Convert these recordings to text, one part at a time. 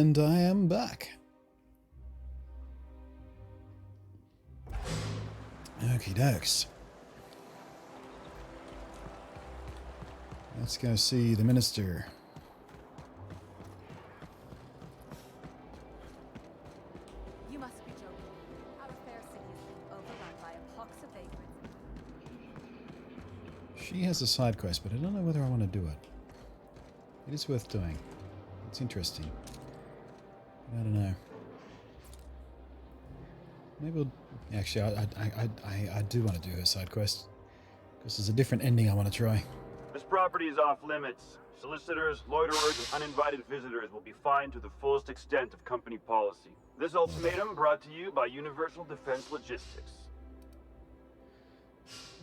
And I am back. Okie dokes. Let's go see the minister. You must be joking. Our fair city is being overrun by a pox of vagrants. She has a side quest, but I don't know whether I want to do it. It is worth doing. It's interesting. I don't know. Maybe we'll... Actually, I do want to do her side quest. Because there's a different ending I want to try. This property is off limits. Solicitors, loiterers, and uninvited visitors will be fined to the fullest extent of company policy. This ultimatum brought to you by Universal Defense Logistics.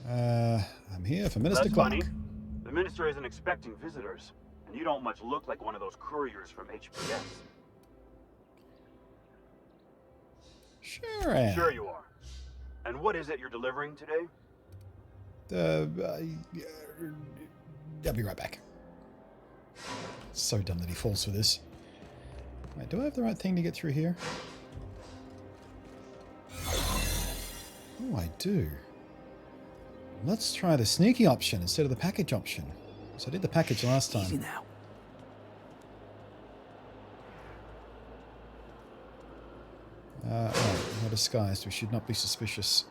I'm here for Minister That's Clark. funny. The minister isn't expecting visitors, and you don't much look like one of those couriers from HPS. Sure am. Sure you are. And what is it you're delivering today? I'll be right back. So dumb that he falls for this. Wait, do I have the right thing to get through here? Oh, I do. Let's try the sneaky option instead of the package option. So I did the package last time. Easy now. Right, we're disguised. We should not be suspicious.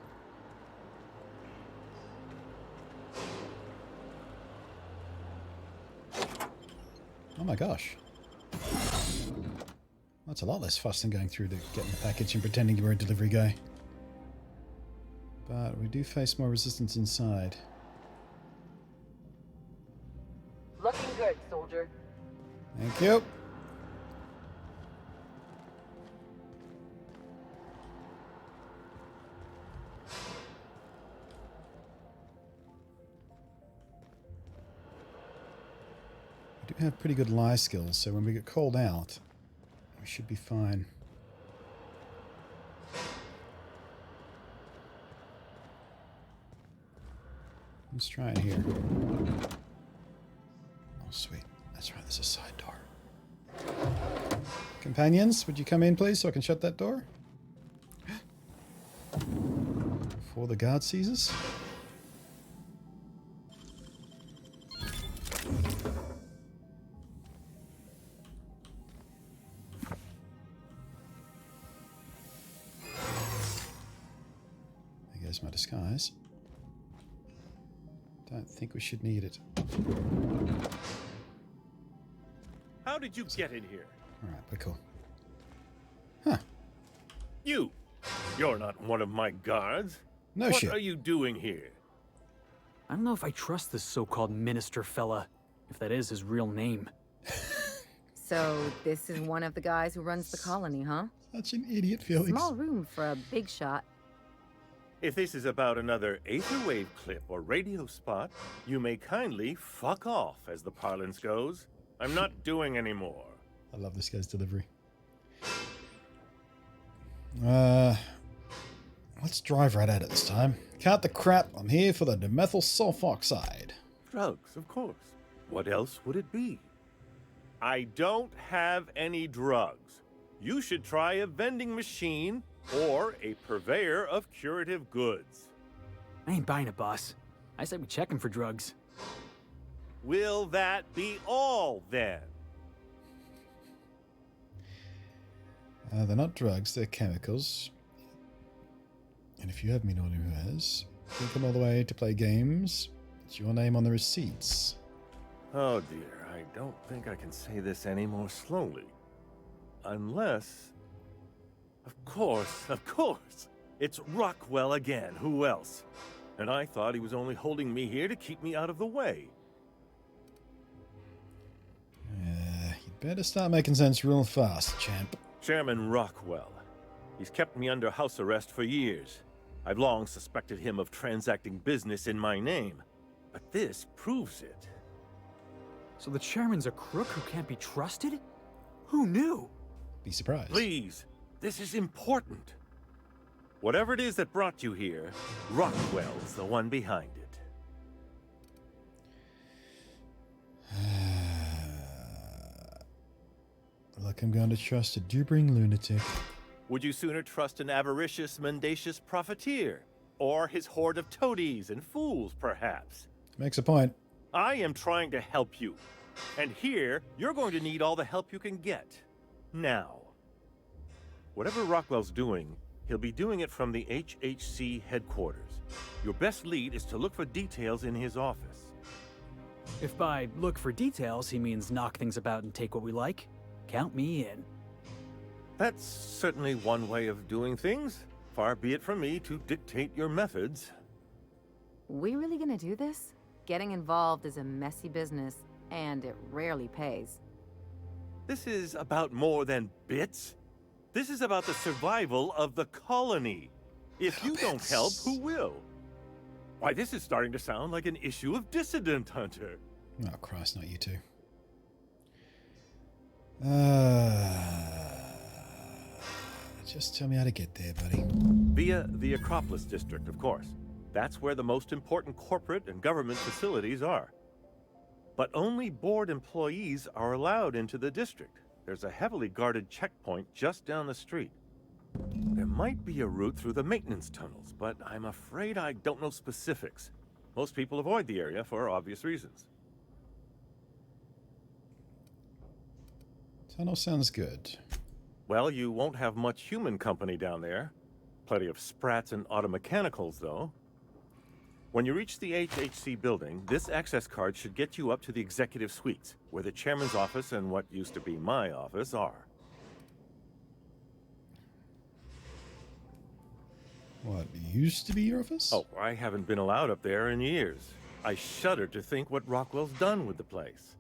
Oh my gosh. That's a lot less fuss than going through to getting the package and pretending you were a delivery guy. But we do face more resistance inside. Looking good, soldier. Thank you. We do have pretty good lie skills, so when we get called out, we should be fine. Let's try it here. Oh, sweet. That's right, there's a side door. Companions, would you come in, please, so I can shut that door? Before the guard sees us? There goes my disguise. Don't think we should need it. How did you get in here? Alright, we're cool. Huh. You're not one of my guards. No What shit. are you doing here? I don't know if I trust this so-called minister fella, if that is his real name. So, this is one of the guys who runs the colony, huh? Such an idiot, Felix. Small room for a big shot. If this is about another aetherwave clip or radio spot, you may kindly fuck off, as the parlance goes. I'm not doing any more. I love this guy's delivery. Let's drive right at it this time. Cut the crap, I'm here for the dimethyl sulfoxide. Drugs, of course. What else would it be? I don't have any drugs. You should try a vending machine or a purveyor of curative goods. I ain't buying it, boss. I said we check him for drugs. Will that be all, then? They're not drugs, they're chemicals. And if you have me known who has, you come all the way to play games. It's your name on the receipts. Oh dear, I don't think I can say this any more slowly. Unless... Of course. It's Rockwell again, who else? And I thought he was only holding me here to keep me out of the way. You'd better start making sense real fast, champ. Chairman Rockwell. He's kept me under house arrest for years. I've long suspected him of transacting business in my name. But this proves it. So the chairman's a crook who can't be trusted? Who knew? Be surprised. Please, this is important. Whatever it is that brought you here, Rockwell's the one behind it. like I'm going to trust a gibbering lunatic. Would you sooner trust an avaricious, mendacious profiteer? Or his horde of toadies and fools, perhaps? Makes a point. I am trying to help you. And here, you're going to need all the help you can get. Now. Whatever Rockwell's doing, he'll be doing it from the HHC headquarters. Your best lead is to look for details in his office. If by look for details he means knock things about and take what we like, count me in. That's certainly one way of doing things. Far be it from me to dictate your methods. We really gonna do this? Getting involved is a messy business, and it rarely pays. This is about more than bits. This is about the survival of the colony. If you don't help, who will? Why, this is starting to sound like an issue of Dissident Hunter. Oh, Christ, not you two. Just tell me how to get there, buddy. Via the Acropolis District, of course. That's where the most important corporate and government facilities are. But only board employees are allowed into the district. There's a heavily guarded checkpoint just down the street. There might be a route through the maintenance tunnels, but I'm afraid I don't know specifics. Most people avoid the area for obvious reasons. Tunnel sounds good. Well, you won't have much human company down there. Plenty of sprats and automechanicals, though. When you reach the HHC building, this access card should get you up to the executive suites, where the chairman's office and what used to be my office are. What, used to be your office? Oh, I haven't been allowed up there in years. I shudder to think what Rockwell's done with the place.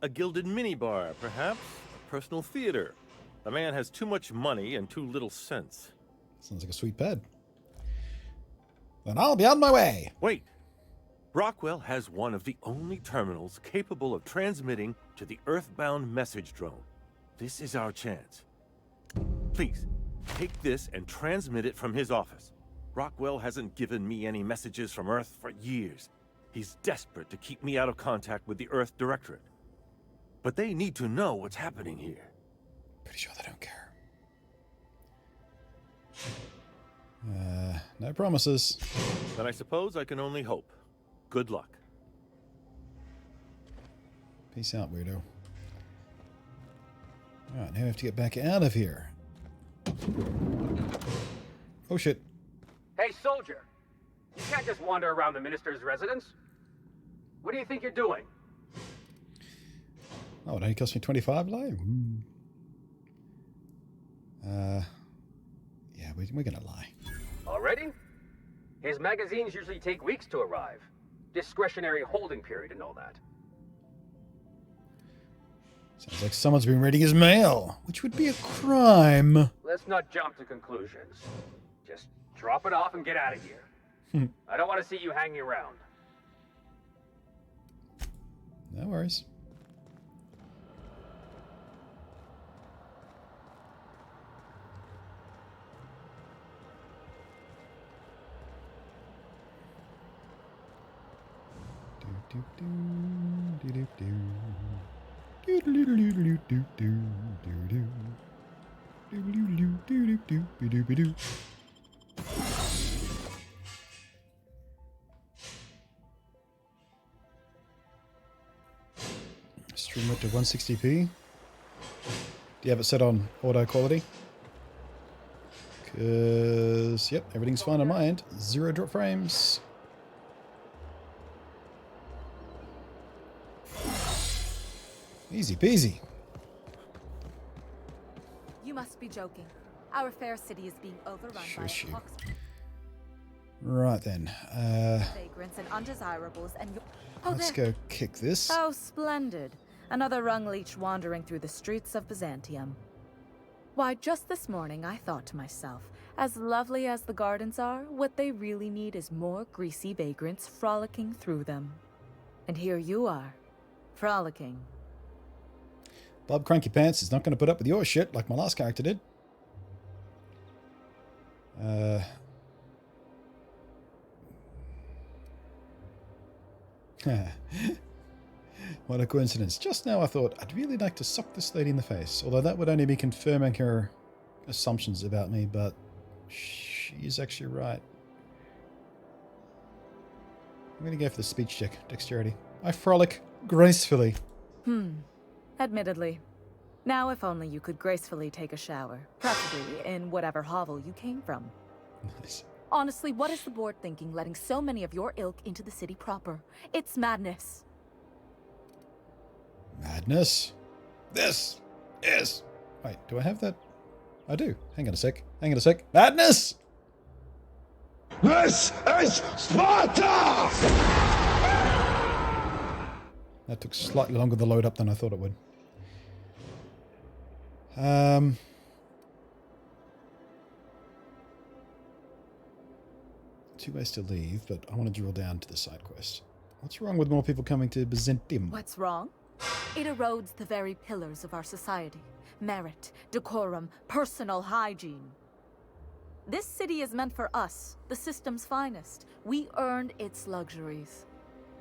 A gilded minibar, perhaps? A personal theater. The man has too much money and too little sense. Sounds like a sweet bed. Then I'll be on my way. Wait. Rockwell has one of the only terminals capable of transmitting to the Earthbound message drone. This is our chance. Please, take this and transmit it from his office. Rockwell hasn't given me any messages from Earth for years. He's desperate to keep me out of contact with the Earth Directorate. But they need to know what's happening here. Pretty sure they don't care. No promises. Then I suppose I can only hope. Good luck. Peace out, weirdo. Alright, now we have to get back out of here. Oh shit. Hey, soldier! You can't just wander around the minister's residence. What do you think you're doing? Oh, it only cost me 25 live? Yeah, we're gonna lie. Already? His magazines usually take weeks to arrive. Discretionary holding period and all that. Sounds like someone's been reading his mail, which would be a crime. Let's not jump to conclusions. Just drop it off and get out of here. I don't want to see you hanging around. No worries. Stream it to 160p. Do you have it set on auto quality? Because, yep, everything's fine on my end. 0 drop frames. Easy peasy. You must be joking. Our fair city is being overrun Shush by you. pox Right then. vagrants and undesirables, and you. Oh, Let's there. go kick this. Oh, splendid. Another rung leech wandering through the streets of Byzantium. Why, just this morning I thought to myself, as lovely as the gardens are, what they really need is more greasy vagrants frolicking through them. And here you are, frolicking. Bob Crankypants is not going to put up with your shit like my last character did. What a coincidence. Just now I thought I'd really like to sock this lady in the face, although that would only be confirming her assumptions about me, but she's actually right. I'm going to go for the speech check, dexterity. I frolic gracefully. Admittedly. Now if only you could gracefully take a shower, preferably in whatever hovel you came from. Nice. Honestly, what is the board thinking letting so many of your ilk into the city proper? It's madness. Madness? This is... Wait, do I have that? I do. Hang on a sec. Hang on a sec. Madness! This is Sparta! That took slightly longer to load up than I thought it would. Two ways to leave, but I want to drill down to the side quest. What's wrong with more people coming to Byzantium? What's wrong? It erodes the very pillars of our society. Merit, decorum, personal hygiene. This city is meant for us, the system's finest. We earned its luxuries.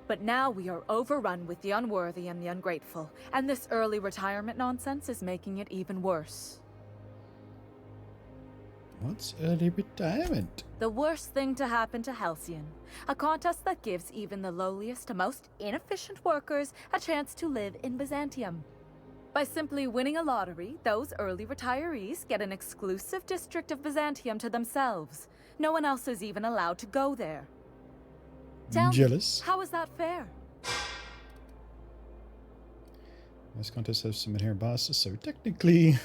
But now we are overrun with the unworthy and the ungrateful, and this early retirement nonsense is making it even worse. What's early retirement? The worst thing to happen to Halcyon. A contest that gives even the lowliest and most inefficient workers a chance to live in Byzantium. By simply winning a lottery, those early retirees get an exclusive district of Byzantium to themselves. No one else is even allowed to go there. Tell Jealous. me, how is that fair? Most contests have some inherent biases, so technically...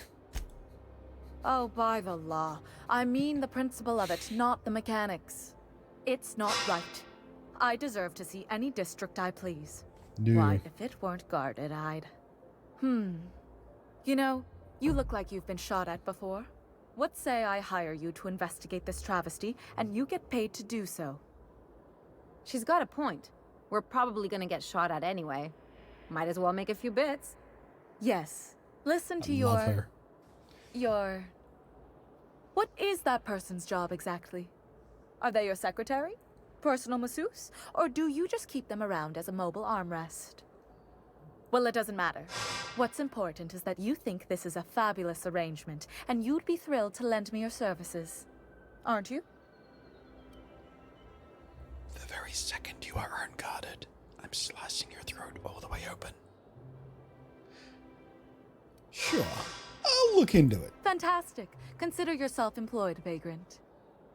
Oh, by the law. I mean the principle of it, not the mechanics. It's not right. I deserve to see any district I please. No. Why, if it weren't guarded, I'd... You know, you look like you've been shot at before. What say I hire you to investigate this travesty, and you get paid to do so? She's got a point. We're probably gonna get shot at anyway. Might as well make a few bits. Yes. Listen to I love her. your... What is that person's job exactly? Are they your secretary? Personal masseuse? Or do you just keep them around as a mobile armrest? Well, it doesn't matter. What's important is that you think this is a fabulous arrangement, and you'd be thrilled to lend me your services. Aren't you? The very second you are unguarded, I'm slicing your throat all the way open. Sure, I'll look into it. Fantastic. Consider yourself employed, vagrant.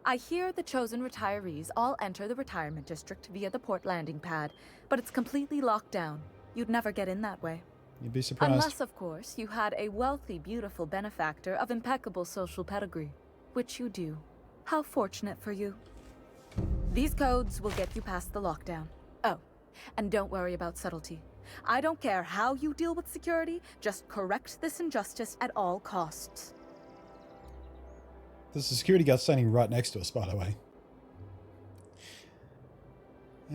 I hear the chosen retirees all enter the retirement district via the port landing pad, but it's completely locked down. You'd never get in that way. You'd be surprised. Unless, of course, you had a wealthy, beautiful benefactor of impeccable social pedigree, which you do. How fortunate for you. These codes will get you past the lockdown. Oh, and don't worry about subtlety. I don't care how you deal with security, just correct this injustice at all costs. There's a security guard standing right next to us, by the way.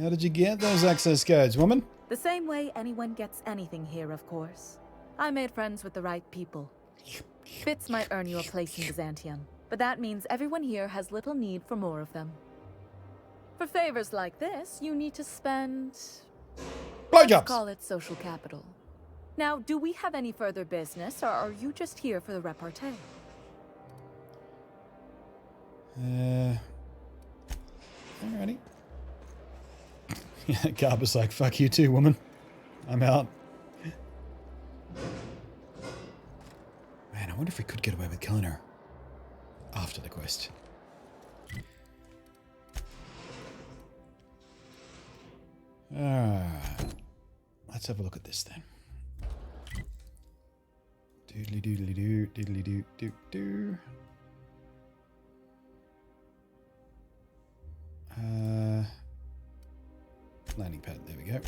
How did you get those access codes, woman? The same way anyone gets anything here, of course. I made friends with the right people. Bits might earn you a place in Byzantium, but that means everyone here has little need for more of them. For favors like this, you need to spend... let's Blowjobs! call it social capital. Now, do we have any further business, or are you just here for the repartee? Alrighty. Yeah, Garb was like, fuck you too, woman. I'm out. Man, I wonder if we could get away with killing her after the quest. Let's have a look at this then. Doodly doodly doo, doodly doo doo doo. Landing pad, there we go.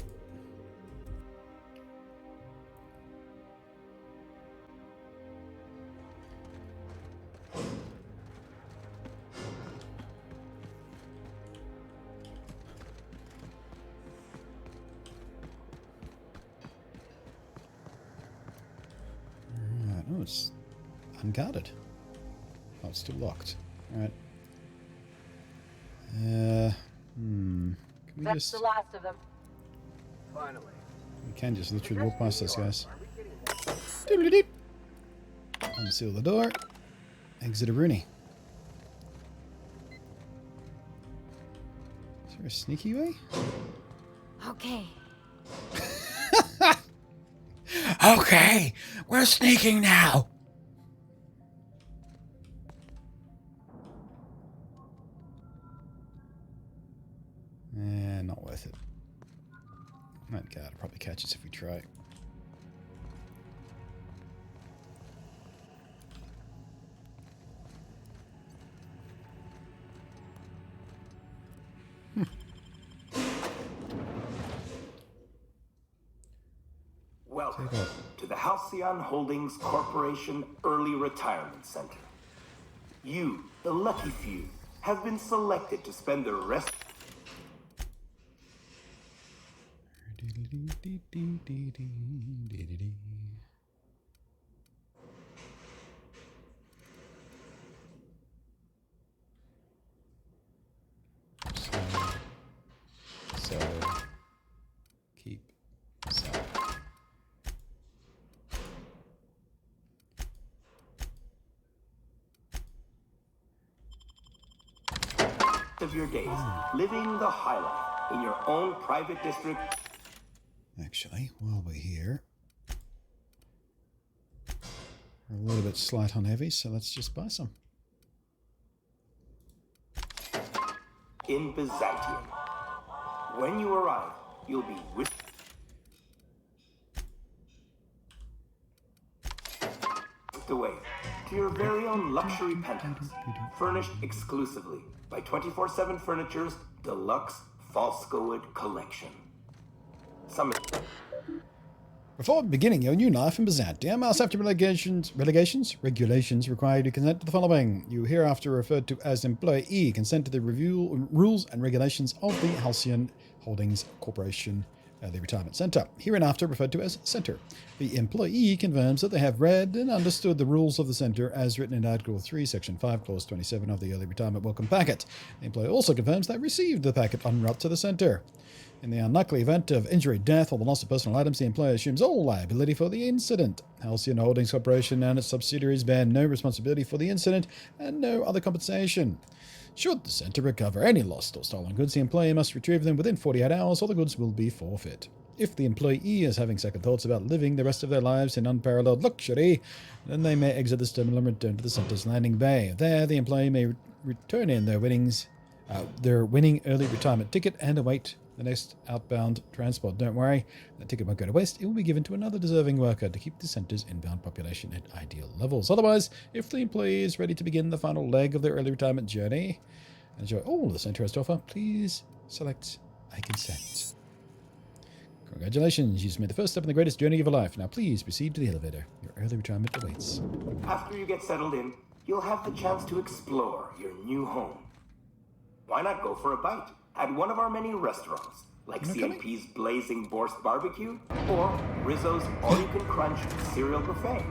Alright, oh, it's unguarded. Oh, it's still locked. Alright. Can we That's just... the last of them. Finally. We can just literally walk past those guys. Doodly-doo. Unseal the door. Exit a Rooney. Is there a sneaky way? Okay. Okay, we're sneaking now. Not worth it. That guard will probably catch us if we try. Welcome to the Halcyon Holdings Corporation Early Retirement Center. You, the lucky few, have been selected to spend the rest... So keep so. of your days, living the high life in your own private district. Actually, while we're here, we're a little bit slight on heavy, so let's just buy some. In Byzantium. When you arrive, you'll be whisked away to your very own luxury penthouse, furnished exclusively by 24/7 Furniture's deluxe Falskowood collection. Before beginning your new life in Byzantium, our safety regulations require you to consent to the following. You hereafter referred to as employee consent to the review rules and regulations of the Halcyon Holdings Corporation Early Retirement Center, hereinafter referred to as Center. The employee confirms that they have read and understood the rules of the Center as written in Article 3, Section 5, Clause 27 of the Early Retirement Welcome Packet. The employee also confirms they received the packet en route to the Center. In the unlikely event of injury, death, or the loss of personal items, the employer assumes all liability for the incident. Halcyon Holdings Corporation and its subsidiaries bear no responsibility for the incident and no other compensation. Should the Center recover any lost or stolen goods, the employee must retrieve them within 48 hours or the goods will be forfeit. If the employee is having second thoughts about living the rest of their lives in unparalleled luxury, then they may exit this terminal and return to the Center's landing bay. There, the employee may return in their winning early retirement ticket and await the next outbound transport. Don't worry, the ticket won't go to waste. It will be given to another deserving worker to keep the Center's inbound population at ideal levels. Otherwise, if the employee is ready to begin the final leg of their early retirement journey and enjoy all the Center has to offer, please select I consent. Congratulations, you've made the first step in the greatest journey of your life. Now please proceed to the elevator. Your early retirement awaits. After you get settled in, you'll have the chance to explore your new home. Why not go for a bite at one of our many restaurants, like CMP's Blazing Borscht Barbecue or Rizzo's All-You-Can-Crunch Cereal Buffet?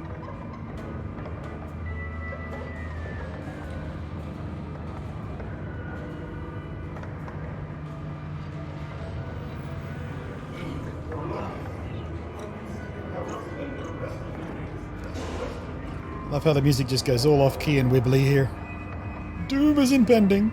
Love how the music just goes all off key and wibbly here. Doom is impending.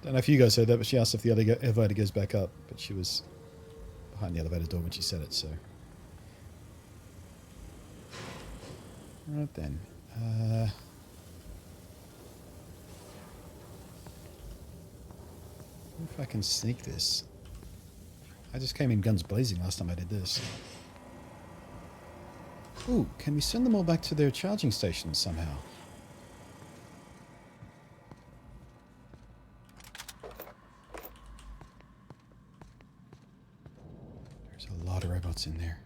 Don't know if you guys heard that, but she asked if the elevator goes back up, but she was behind the elevator door when she said it, so. Right then. If I can sneak this. I just came in guns blazing last time I did this. Ooh, can we send them all back to their charging stations somehow? There's a lot of robots in there.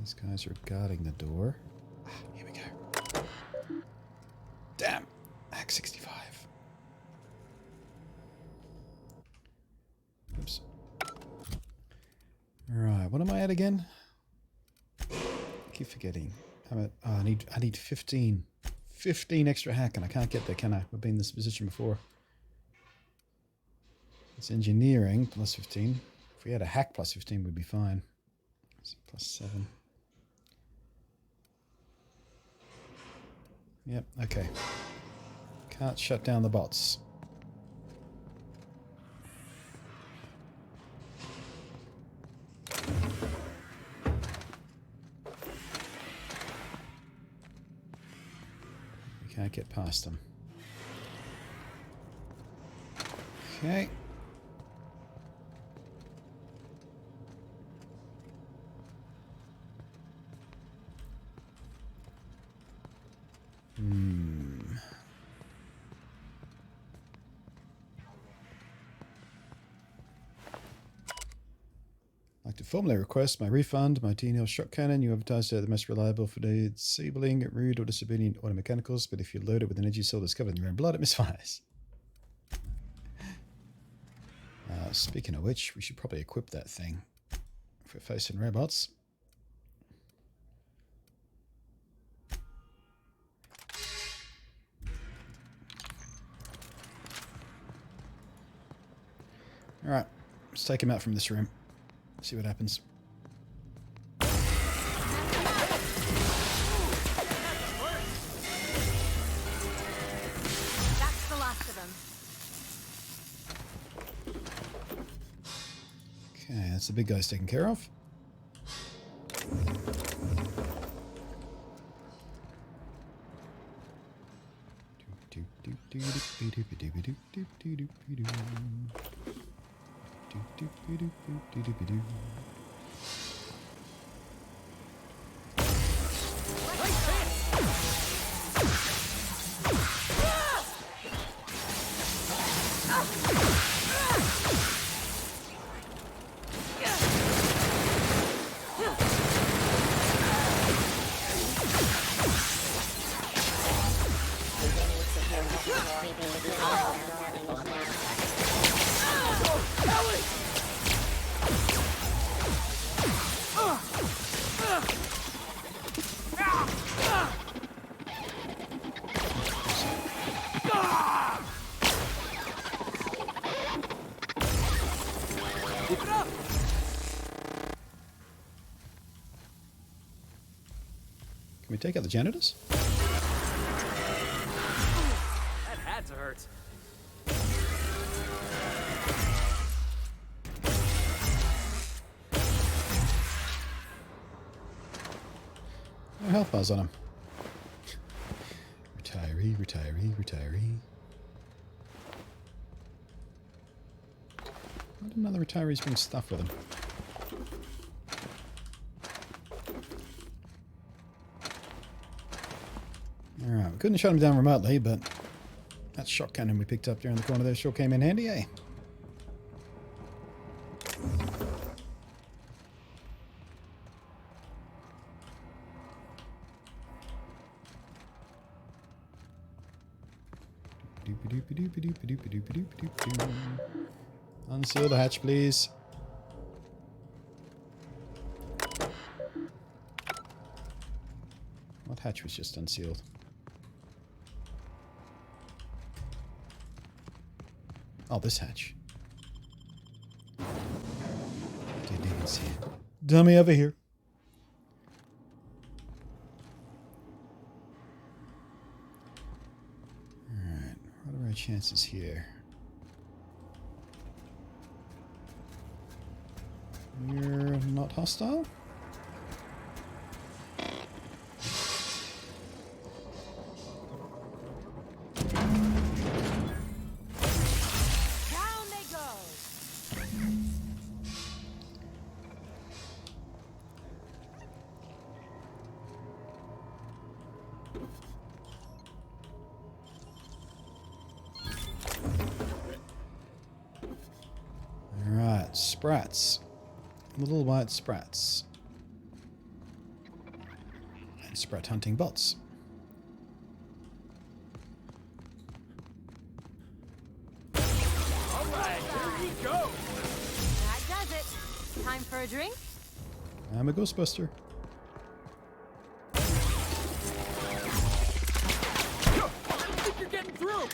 These guys are guarding the door. Here we go. Damn. Act 65. Right, what am I at again? I keep forgetting. I'm at, I need 15 extra hack, and I can't get there, can I? We've been in this position before. It's engineering plus 15. If we had a hack plus 15, we'd be fine. It's plus 7. Yep, okay. Can't shut down the bots. We can't get past them. Okay. I'd like to formally request my refund. My T-Nail shot cannon you advertised are the most reliable for disabling rude or disobedient auto mechanicals, but if you load it with an energy cell that's covered in your own blood, it misfires. Speaking of which, we should probably equip that thing if we're facing robots. Alright, let's take him out from this room. See what happens. That's the last of them. Okay, that's the big guy's taken care of. Can we take out the janitors? That had to hurt. No health bars on him. Retiree, retiree, retiree. Why didn't other retirees bring stuff with them? Alright, we couldn't have shut him down remotely, but that shot cannon we picked up there in the corner there sure came in handy, eh? Unseal the hatch, please. What hatch was just unsealed? Oh, this hatch. Didn't even see it. Dummy over here. Alright, what are our chances here? You're not hostile? Sprats. Little white sprats. And sprat hunting bots. Alright, here we go! That does it. Time for for a drink? I'm a Ghostbuster. I don't think you're getting through.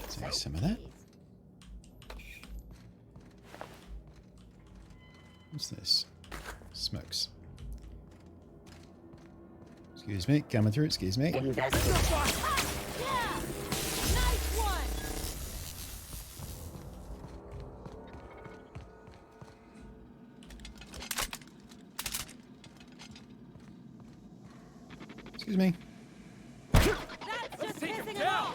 Take some of that. What's this? Smokes. Excuse me, coming through, excuse me. Excuse me. Let's take him down.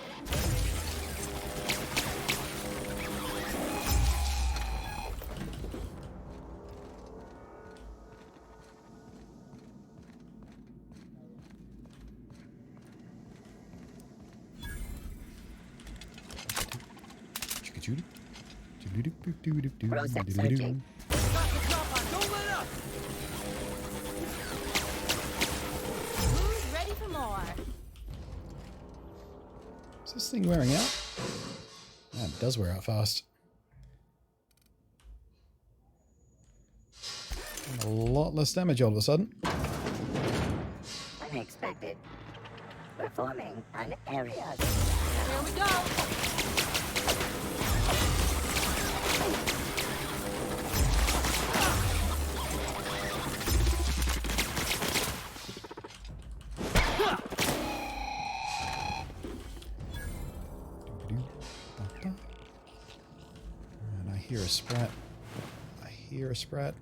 Process searching. Don't let up. Who's ready for more? Is this thing wearing out? Yeah, it does wear out fast. And a lot less damage all of a sudden. Unexpected. Performing an area. Here we go. And I hear a sprat. I hear a sprat.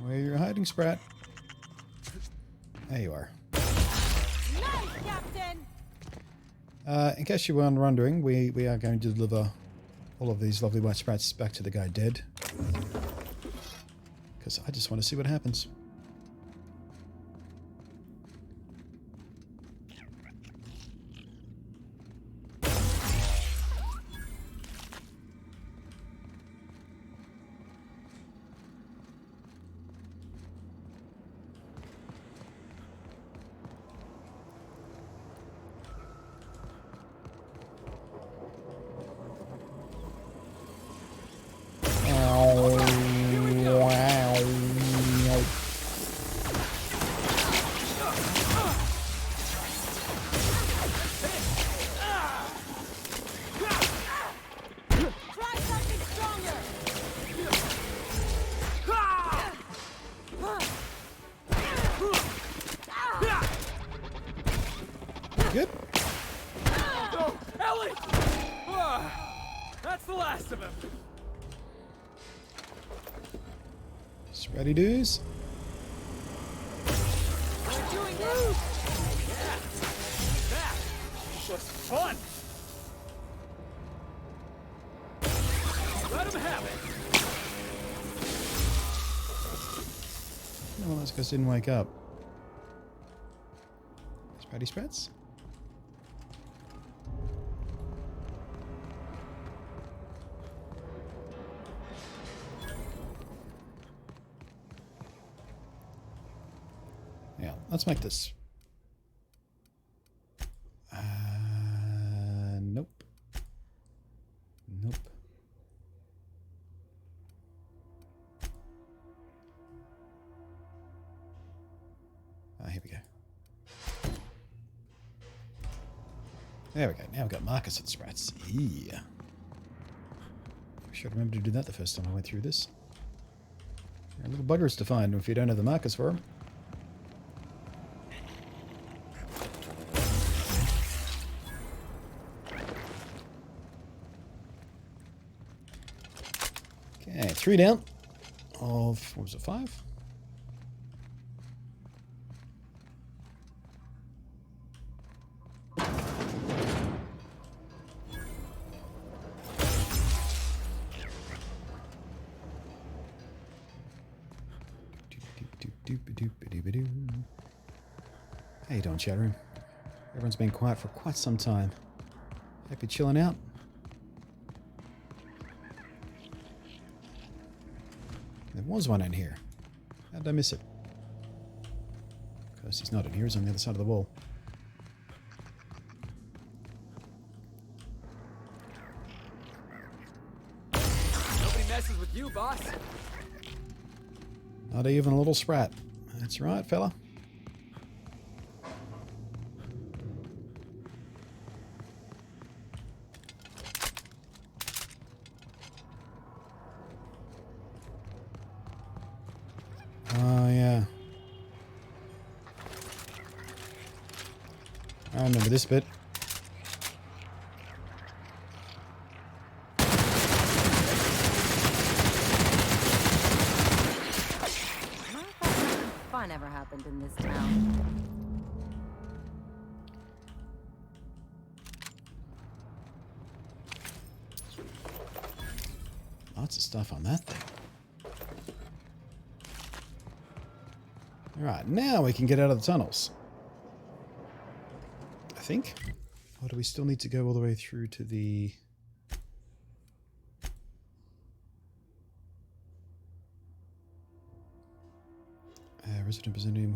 Where are you hiding, sprat? There you are. Nice, Captain. In case you weren't wondering, we are going to deliver all of these lovely white sprats back to the guy dead. Because I just want to see what happens. Try something stronger. Good? Go, Ellie! That's the last of him. Spratty dudes. We're doing this. That was fun. Let him have it. No, those guys didn't wake up. Spratty sprats? Yeah, let's make this. Nope. Nope. Here we go. There we go. Now we've got Marcus and Sprats. Yeah. I should remember to do that the first time I went through this. They're little buggers to find if you don't have the markers for them. Okay, 3 down of, what was it, 5? Doop-a-doop-a-doop-a-doo. How you doing, chat room? Everyone's been quiet for quite some time. Hope you're chilling out. There was one in here. How did I miss it? Of course, he's not in here. He's on the other side of the wall. Nobody messes with you, boss. Not even a little sprat. That's right, fella. Oh, yeah. I remember this bit. Fun ever happened in this town. Lots of stuff on that thing. Alright, now we can get out of the tunnels. I think. Or do we still need to go all the way through to the... resident representative.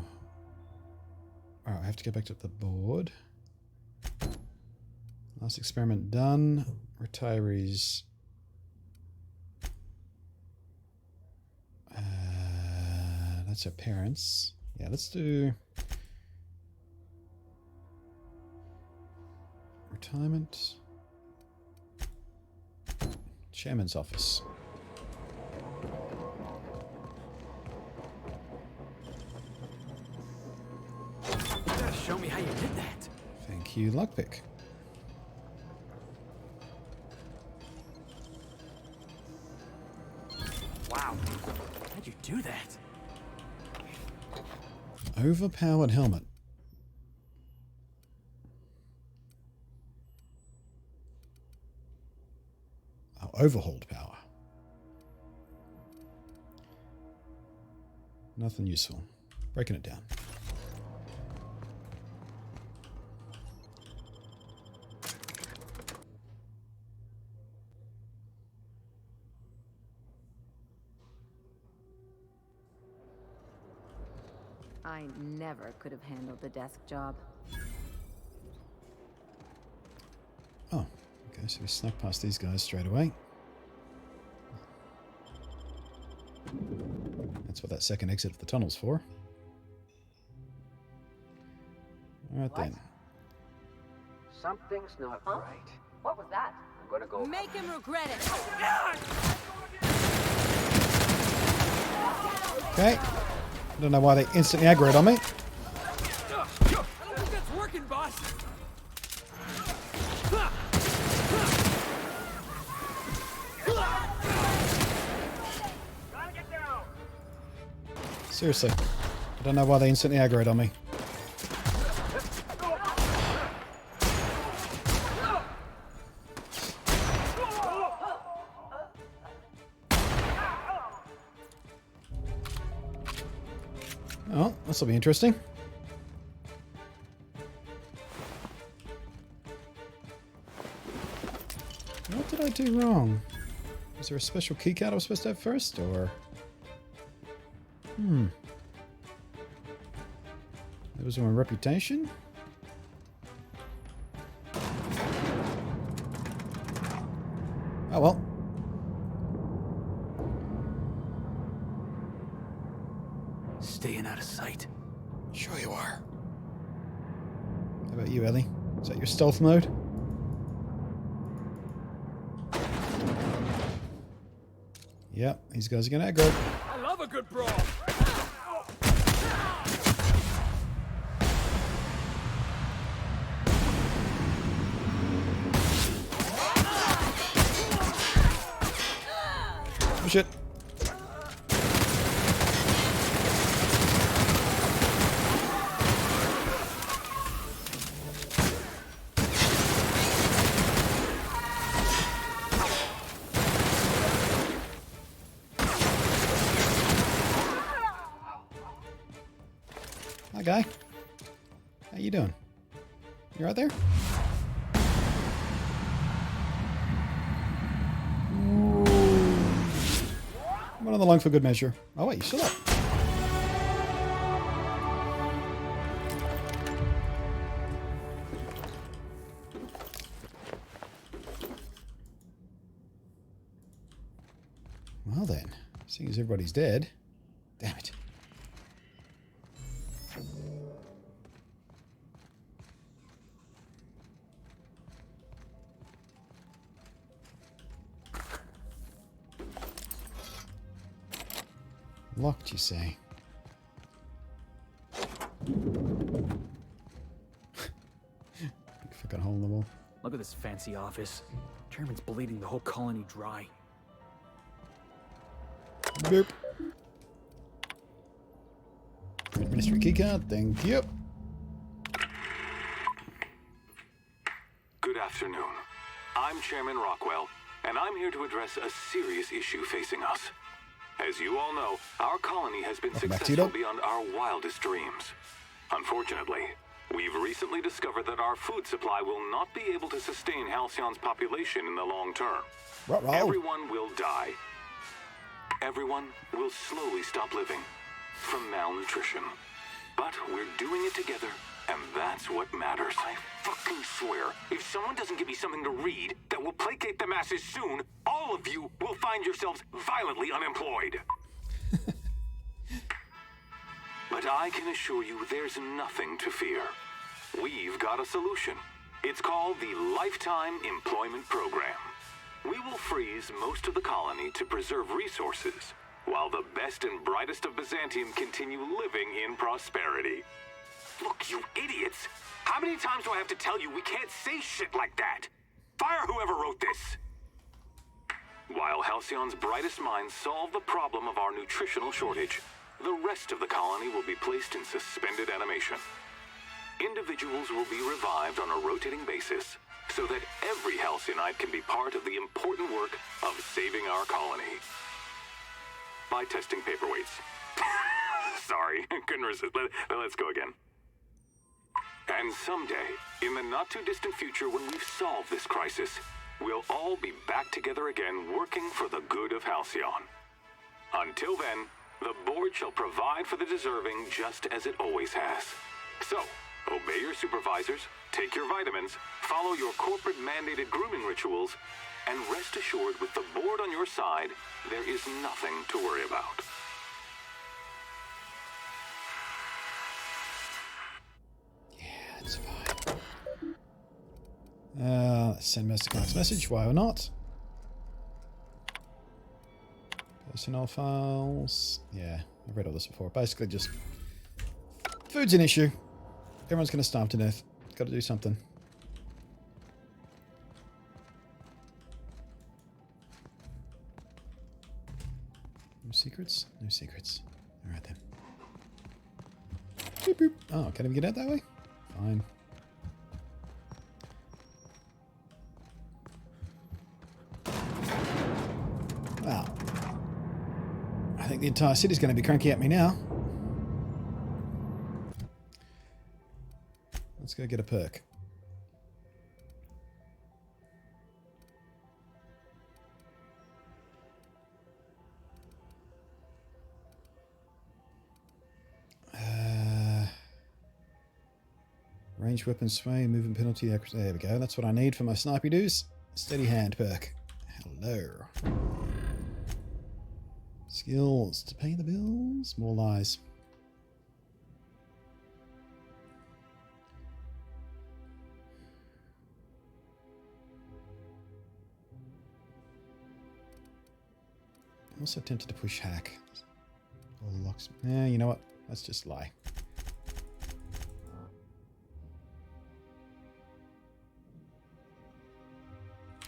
Alright, I have to go back to the board. Last experiment done. Retirees. That's our parents. Yeah, let's do retirement. Chairman's office. You gotta show me how you did that. Thank you, lockpick. Wow. How'd you do that? Overpowered helmet. Oh, overhauled power. Nothing useful. Breaking it down. I never could have handled the desk job. Oh, okay, so we snuck past these guys straight away. That's what that second exit of the tunnel's for. Alright then. Something's not right. What was that? I'm gonna go. Make him regret it! Okay. I don't know why they instantly aggroed on me. I don't think that's working, boss. Seriously. I don't know why they instantly aggroed on me. Oh, this will be interesting. What did I do wrong? Was there a special keycard I was supposed to have first, or... That was my reputation? Oh well. Staying out of sight. Sure you are. How about you, Ellie? Is that your stealth mode? Yep, these guys are gonna aggro. I love a good brawl. Oh shit. Hi, guy. How you doing? You right there? One on the lung for good measure. Oh, wait, you still up. Well then, seeing as everybody's dead, damn it. Locked, you say? Fucking hole in the wall. Look at this fancy office. Chairman's bleeding the whole colony dry. Boop. Ministry keycard, thank you. Good afternoon. I'm Chairman Rockwell, and I'm here to address a serious issue facing us. As you all know, our colony has been successful beyond our wildest dreams. Unfortunately, we've recently discovered that our food supply will not be able to sustain Halcyon's population in the long term. Everyone will die. Everyone will slowly stop living from malnutrition. But we're doing it together, and that's what matters. I fucking swear, if someone doesn't give me something to read that will placate the masses soon, all of you will find yourselves violently unemployed. But I can assure you there's nothing to fear. We've got a solution. It's called the Lifetime Employment Program. We will freeze most of the colony to preserve resources, while the best and brightest of Byzantium continue living in prosperity. Look, you idiots! How many times do I have to tell you we can't say shit like that? Fire whoever wrote this! While Halcyon's brightest minds solve the problem of our nutritional shortage, the rest of the colony will be placed in suspended animation. Individuals will be revived on a rotating basis, so that every Halcyon can be part of the important work of saving our colony. By testing paperweights. Sorry, couldn't resist. Let's go again. And someday, in the not-too-distant future when we've solved this crisis, we'll all be back together again working for the good of Halcyon. Until then, the board shall provide for the deserving just as it always has. So, obey your supervisors, take your vitamins, follow your corporate-mandated grooming rituals, and rest assured with the board on your side, there is nothing to worry about. It's fine. Let's send Mr. Clark's message. Why or not? Personnel files. Yeah, I've read all this before. Basically, just food's an issue. Everyone's going to starve to death. Got to do something. No secrets? No secrets. Alright then. Boop, boop. Oh, can't even get out that way? Fine. Wow. I think the entire city's going to be cranky at me now. Let's go get a perk. Range weapon sway, movement penalty. There we go. That's what I need for my snipey doos. Steady hand perk. Hello. Skills to pay the bills. More lies. I'm also tempted to push hack. All locks. Yeah, you know what? Let's just lie.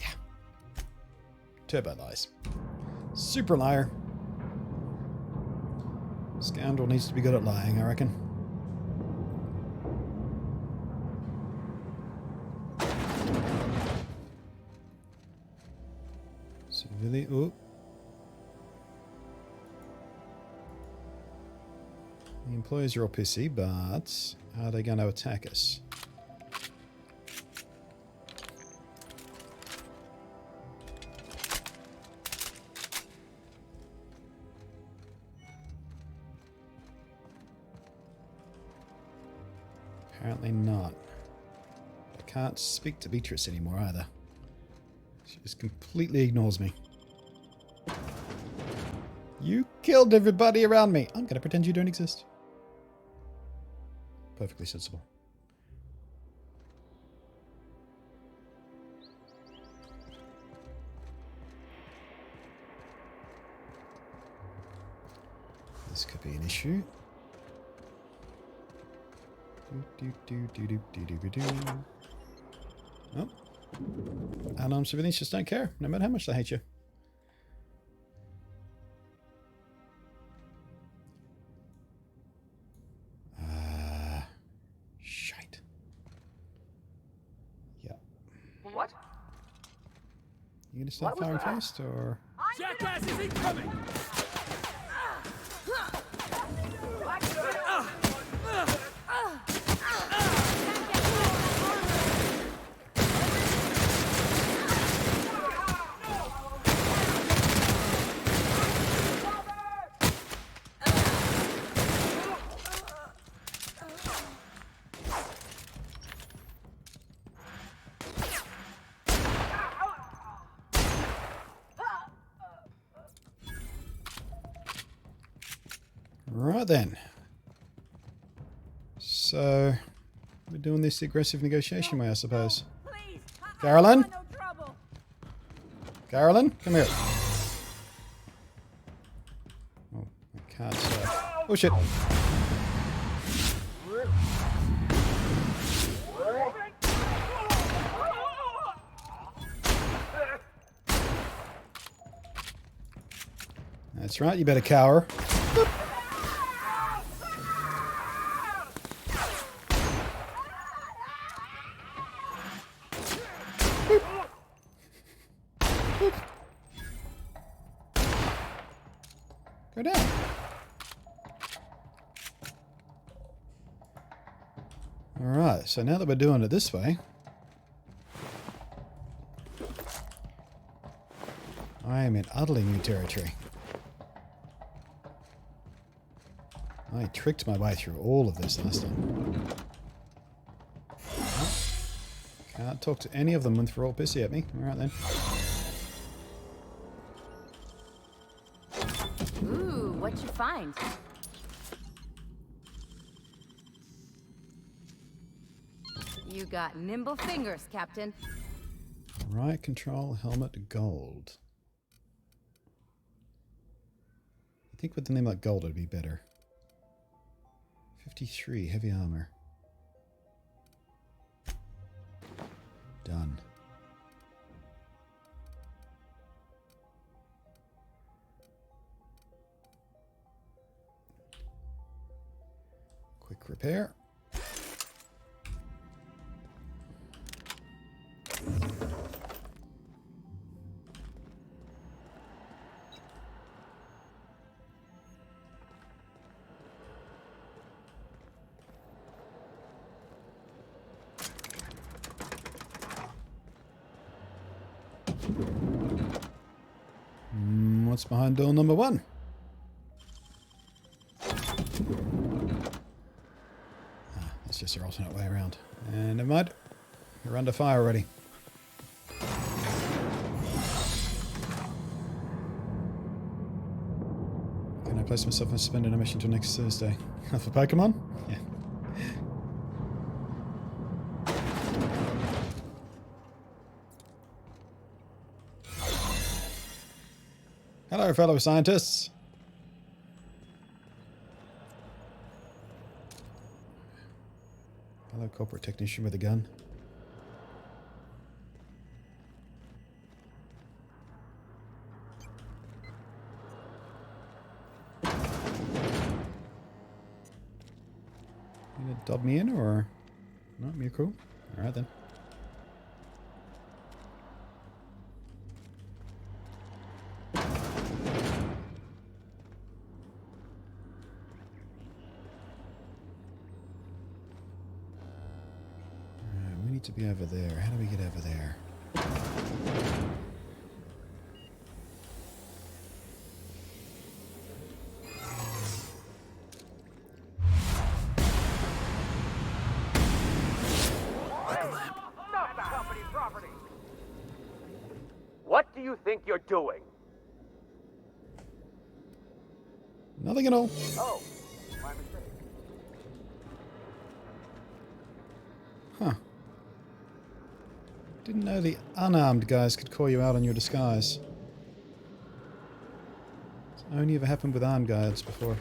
Yeah. Turbo lies. Super liar. Scoundrel needs to be good at lying, I reckon. Civilian. Oh. The employees are all pissy, but how are they going to attack us? Apparently not. I can't speak to Beatrice anymore either. She just completely ignores me. You killed everybody around me. I'm going to pretend you don't exist. Perfectly sensible. This could be an issue. Oh. Unarmed civilians just don't care, no matter how much they hate you. Shite. Yeah. What? You gonna start firing first, or? Jackass is incoming! Right then. So, we're doing this aggressive negotiation way, I suppose. Carolyn? Carolyn, come here. Oh, I can't say. Oh shit. That's right, you better cower. Go down. Alright, so now that we're doing it this way, I am in utterly new territory. I tricked my way through all of this last time. Can't talk to any of them when they're all pissy at me. Alright then. Ooh, what'd you find? You got nimble fingers, Captain. Right control, helmet, gold. I think with the name like gold would be better. 53, heavy armor. Done. Quick repair. What's behind door number 1? That's just their alternate way around. And never mind. We're under fire already. Can I place myself in suspended animation until next Thursday? For Pokemon? Yeah. Hello, fellow scientists. Hello, corporate technician with a gun. You gonna dob me in, or no? You're cool. All right then. need to be over there. How do we get over there? What do you think you're doing? Nothing at all. Oh, my mistake. Huh. Didn't know the unarmed guys could call you out on your disguise. It's only ever happened with armed guys before.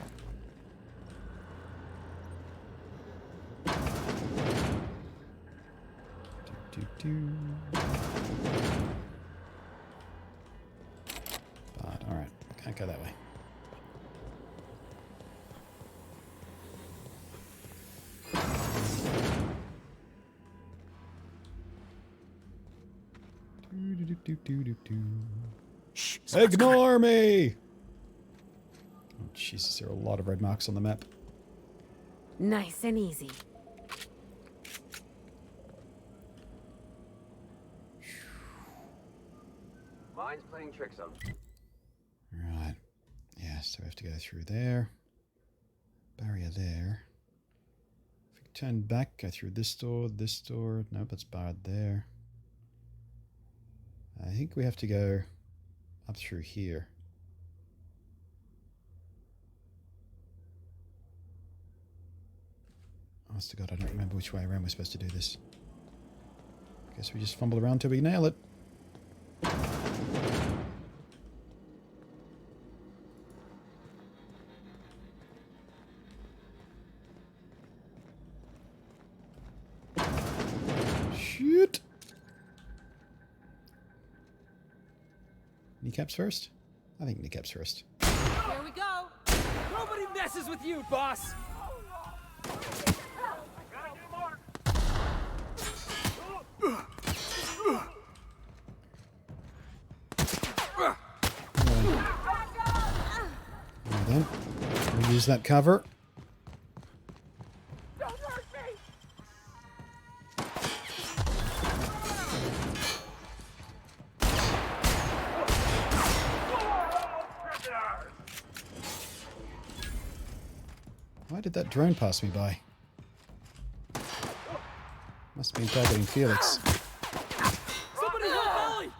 But, alright. Can't go that way. Shh, Ignore me! Oh, Jesus, there are a lot of red marks on the map. Nice and easy. Mine's playing tricks on me. Right. Yeah, so we have to go through there. Barrier there. If we turn back, go through this door, this door. Nope, that's barred there. I think we have to go up through here. Honest to God, I don't remember which way around we're supposed to do this. Guess we just fumble around till we nail it. Shoot! Kneecaps first? I think kneecaps first. Here we go! Nobody messes with you, boss! Then we'll use that cover. Why did that drone pass me by? Must be targeting Felix. Somebody help Ellie!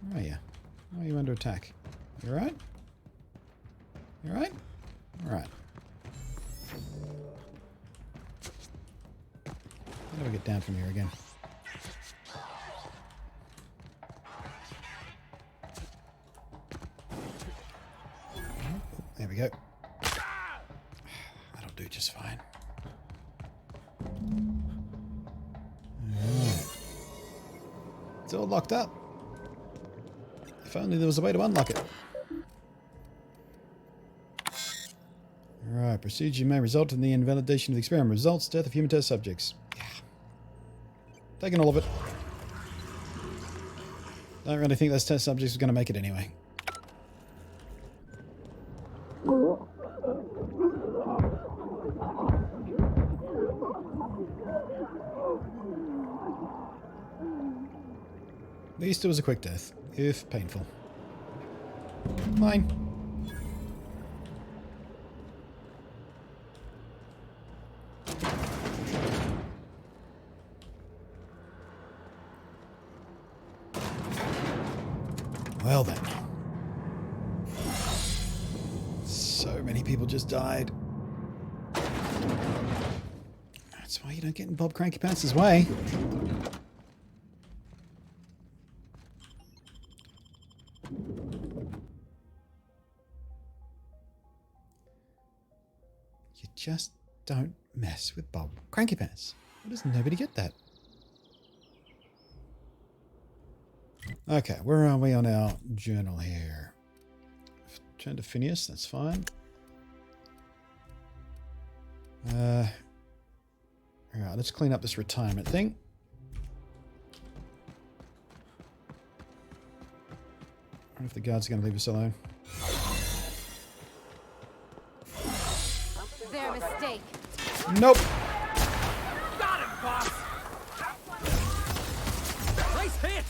Where are you? Why are you under attack? You alright? You alright? Alright. How do I get down from here again? There we go. That'll do just fine. Alright. It's all locked up. If only there was a way to unlock it. Alright, procedure may result in the invalidation of the experiment. Results, death of human test subjects. Yeah. Taking all of it. Don't really think those test subjects are going to make it anyway. At least it was a quick death, if painful. Mine. Well then. So many people just died. That's why you don't get in Bob Crankypants' way. You just don't mess with Bob Crankypants. Why does nobody get that? Okay, where are we on our journal here? Turn to Phineas, that's fine. Alright, let's clean up this retirement thing. I wonder if the guards are going to leave us alone. Their mistake. Nope. Got him, boss! Nice hit!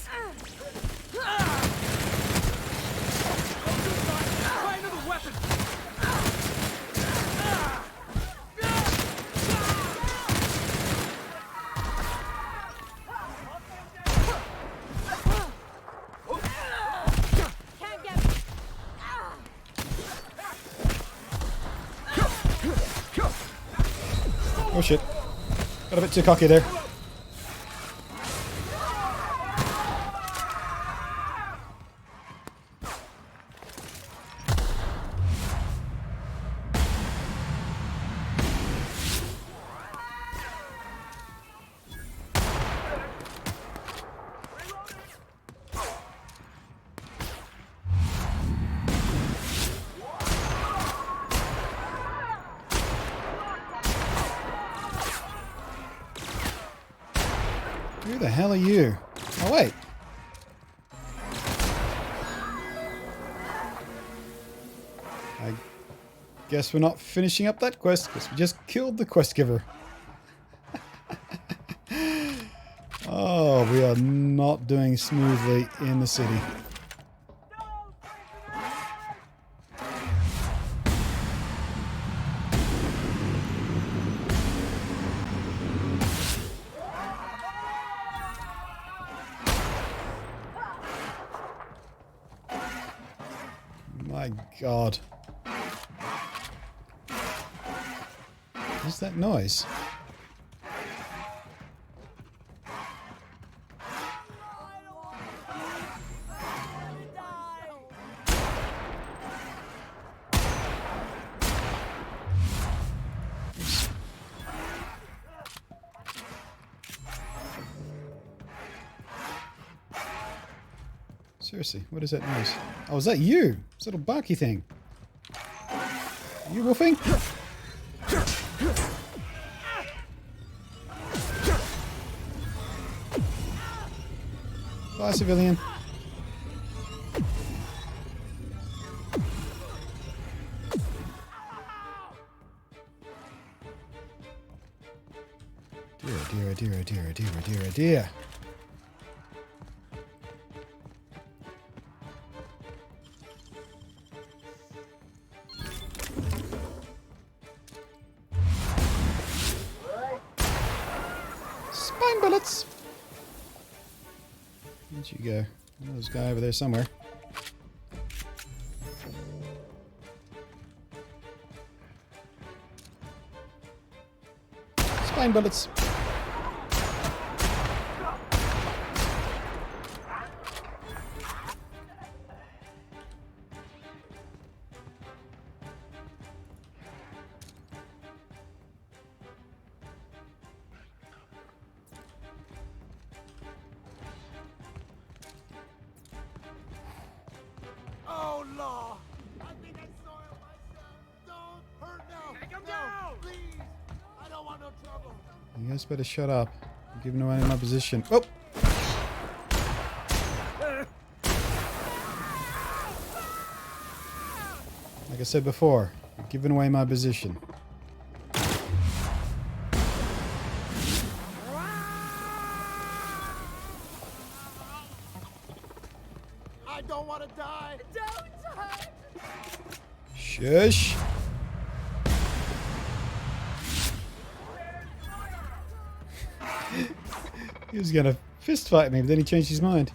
Try another weapon! Can't get me. Oh shit. Got a bit too cocky there. Who the hell are you? Oh, wait. I guess we're not finishing up that quest because we just killed the quest giver. Oh, we are not doing smoothly in the city. My God. What's that noise? Seriously, what is that noise? Oh, is that you? This little barky thing. Are you wolfing? Bye, civilian. Dear, dear, dear, dear, dear, dear, dear. Spine bullets! Where'd you go? Oh, there's a guy over there somewhere. Spine bullets! Oh, Law! I think I soiled myself. Don't hurt now. Take him down! Please! I don't want no trouble. You guys better shut up. I'm giving away my position. Oh! Like I said before, I'm giving away my position. I don't want to die. Don't hurt. Shush! He was gonna fist fight me, but then he changed his mind.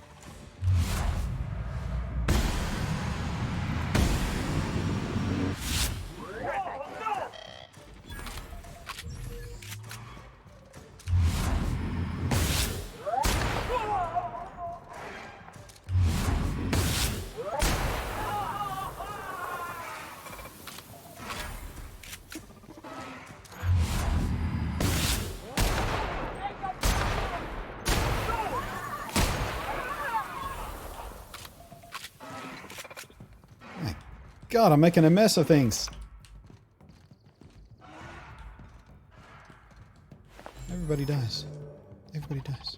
God, I'm making a mess of things. Everybody dies. Everybody dies.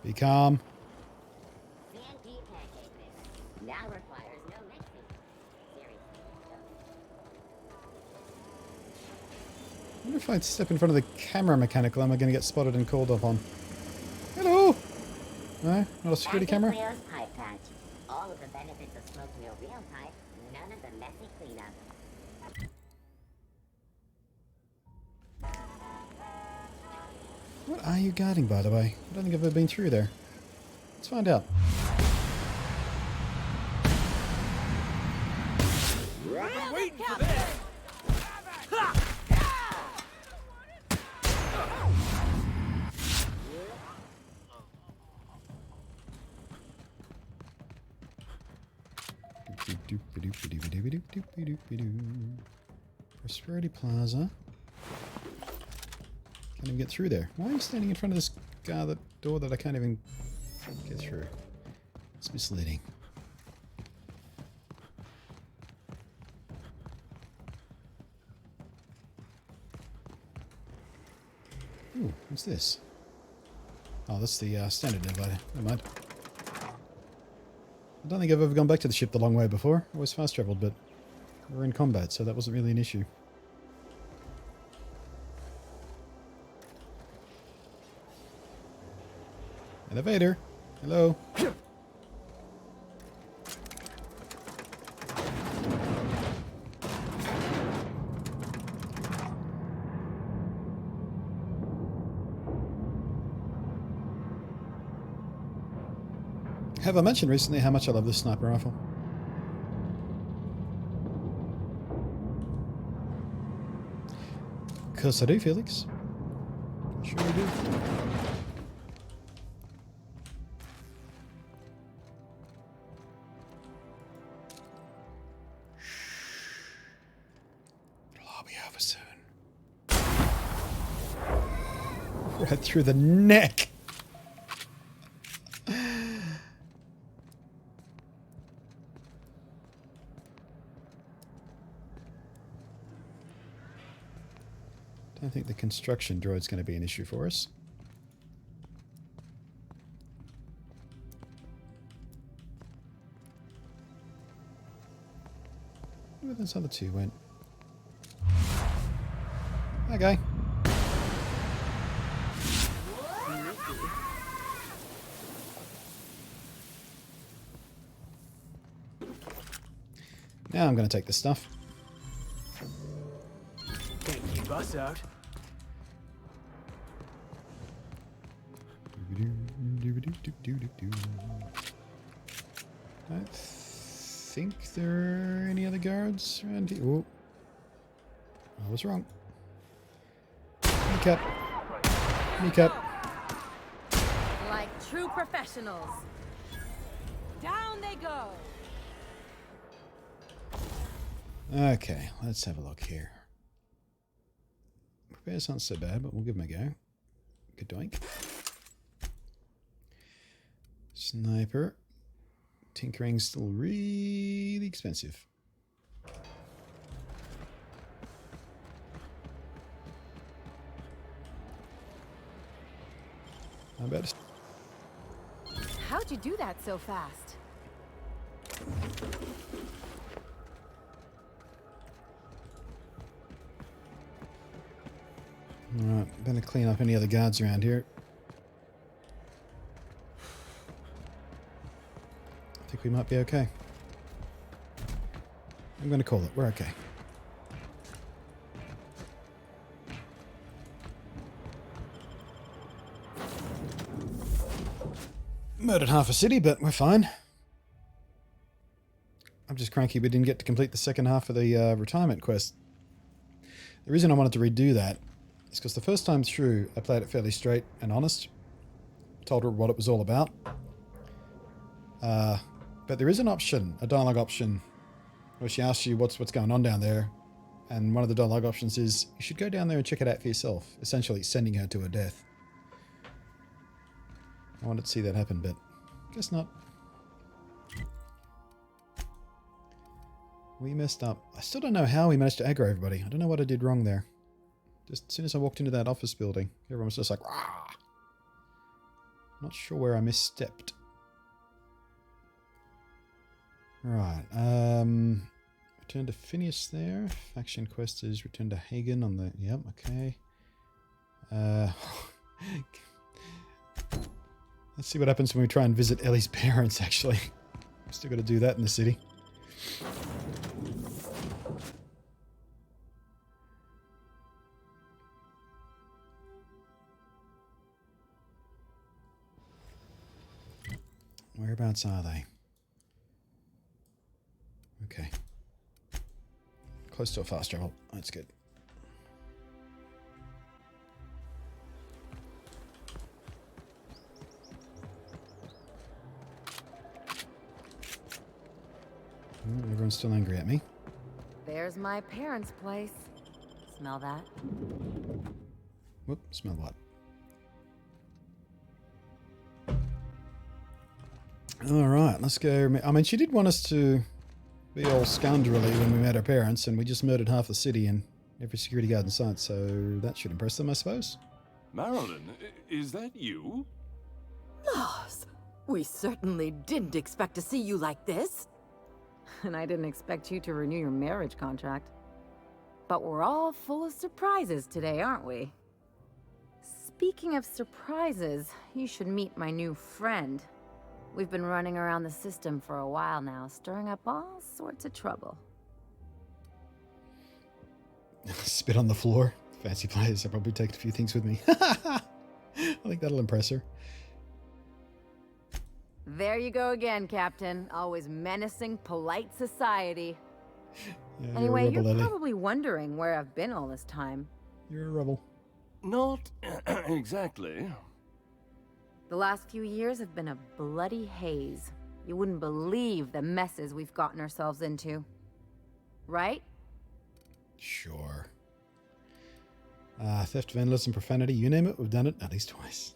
Be calm. CNP pancake mix now requires no mixing. Seriously. I wonder if I step in front of the camera mechanical, am I going to get spotted and called up on? Hello! No? Not a security camera? Cleo's pipe patch. All of the benefits of smoking a real pipe, none of the messy cleanup. What are you guarding, by the way? I don't think I've ever been through there. Let's find out. I've been waiting for this. Prosperity Plaza. Can't even get through there. Why are you standing in front of this door that I can't even get through? It's misleading. Ooh, what's this? Oh, that's the standard elevator. Never mind. I don't think I've ever gone back to the ship the long way before. Always fast traveled, but we're in combat, so that wasn't really an issue. Elevator. Hello. Have I mentioned recently how much I love this sniper rifle? Of course I do, Felix. Sure I do. It'll all be over soon. Right through the neck. I think the construction droid's going to be an issue for us. Where those other two went? Hi, guy. Now I'm going to take this stuff. Can't keep us out. I think there are any other guards around here. Oh, I was wrong. Kneecap. Kneecap. Like true professionals. Down they go. Okay, let's have a look here. Repairs aren't so bad, but we'll give them a go. Good doink. Sniper. Tinkering's still really expensive. How about How'd you do that so fast? Alright, better clean up any other guards around here. I think we might be okay. I'm going to call it. We're okay. Murdered half a city, but we're fine. I'm just cranky we didn't get to complete the second half of the retirement quest. The reason I wanted to redo that is because the first time through, I played it fairly straight and honest. Told her what it was all about. But there is an option, a dialogue option, where she asks you what's going on down there, And one of the dialogue options is, you should go down there and check it out for yourself. Essentially sending her to her death. I wanted to see that happen, but guess not. We messed up. I still don't know how we managed to aggro everybody. I don't know what I did wrong there. Just as soon as I walked into that office building, everyone was just like, rah! Not sure where I misstepped. Right. Return to Phineas there. Faction quest is return to Hagen on the... Yep, okay. Let's see what happens when we try and visit Ellie's parents, actually. Still got to do that in the city. Whereabouts are they? Okay. Close to a fast travel. That's good. Everyone's still angry at me. There's my parents' place. Smell that? Whoop, smell what? Alright, let's go. I mean, she did want us to be all scoundrelly when we met her parents, and we just murdered half the city and every security guard in sight, so that should impress them, I suppose. Marilyn, is that you? Lars, we certainly didn't expect to see you like this. And I didn't expect you to renew your marriage contract. But we're all full of surprises today, aren't we? Speaking of surprises, you should meet my new friend. We've been running around the system for a while now, stirring up all sorts of trouble. Spit on the floor. Fancy players. I'll probably take a few things with me. I think that'll impress her. There you go again, Captain. Always menacing polite society. Yeah, Anyway, you're you're probably wondering where I've been all this time. You're a rebel. Not exactly. The last few years have been a bloody haze. You wouldn't believe the messes we've gotten ourselves into. Right? Sure. Theft, vandalism, profanity, you name it, we've done it at least twice.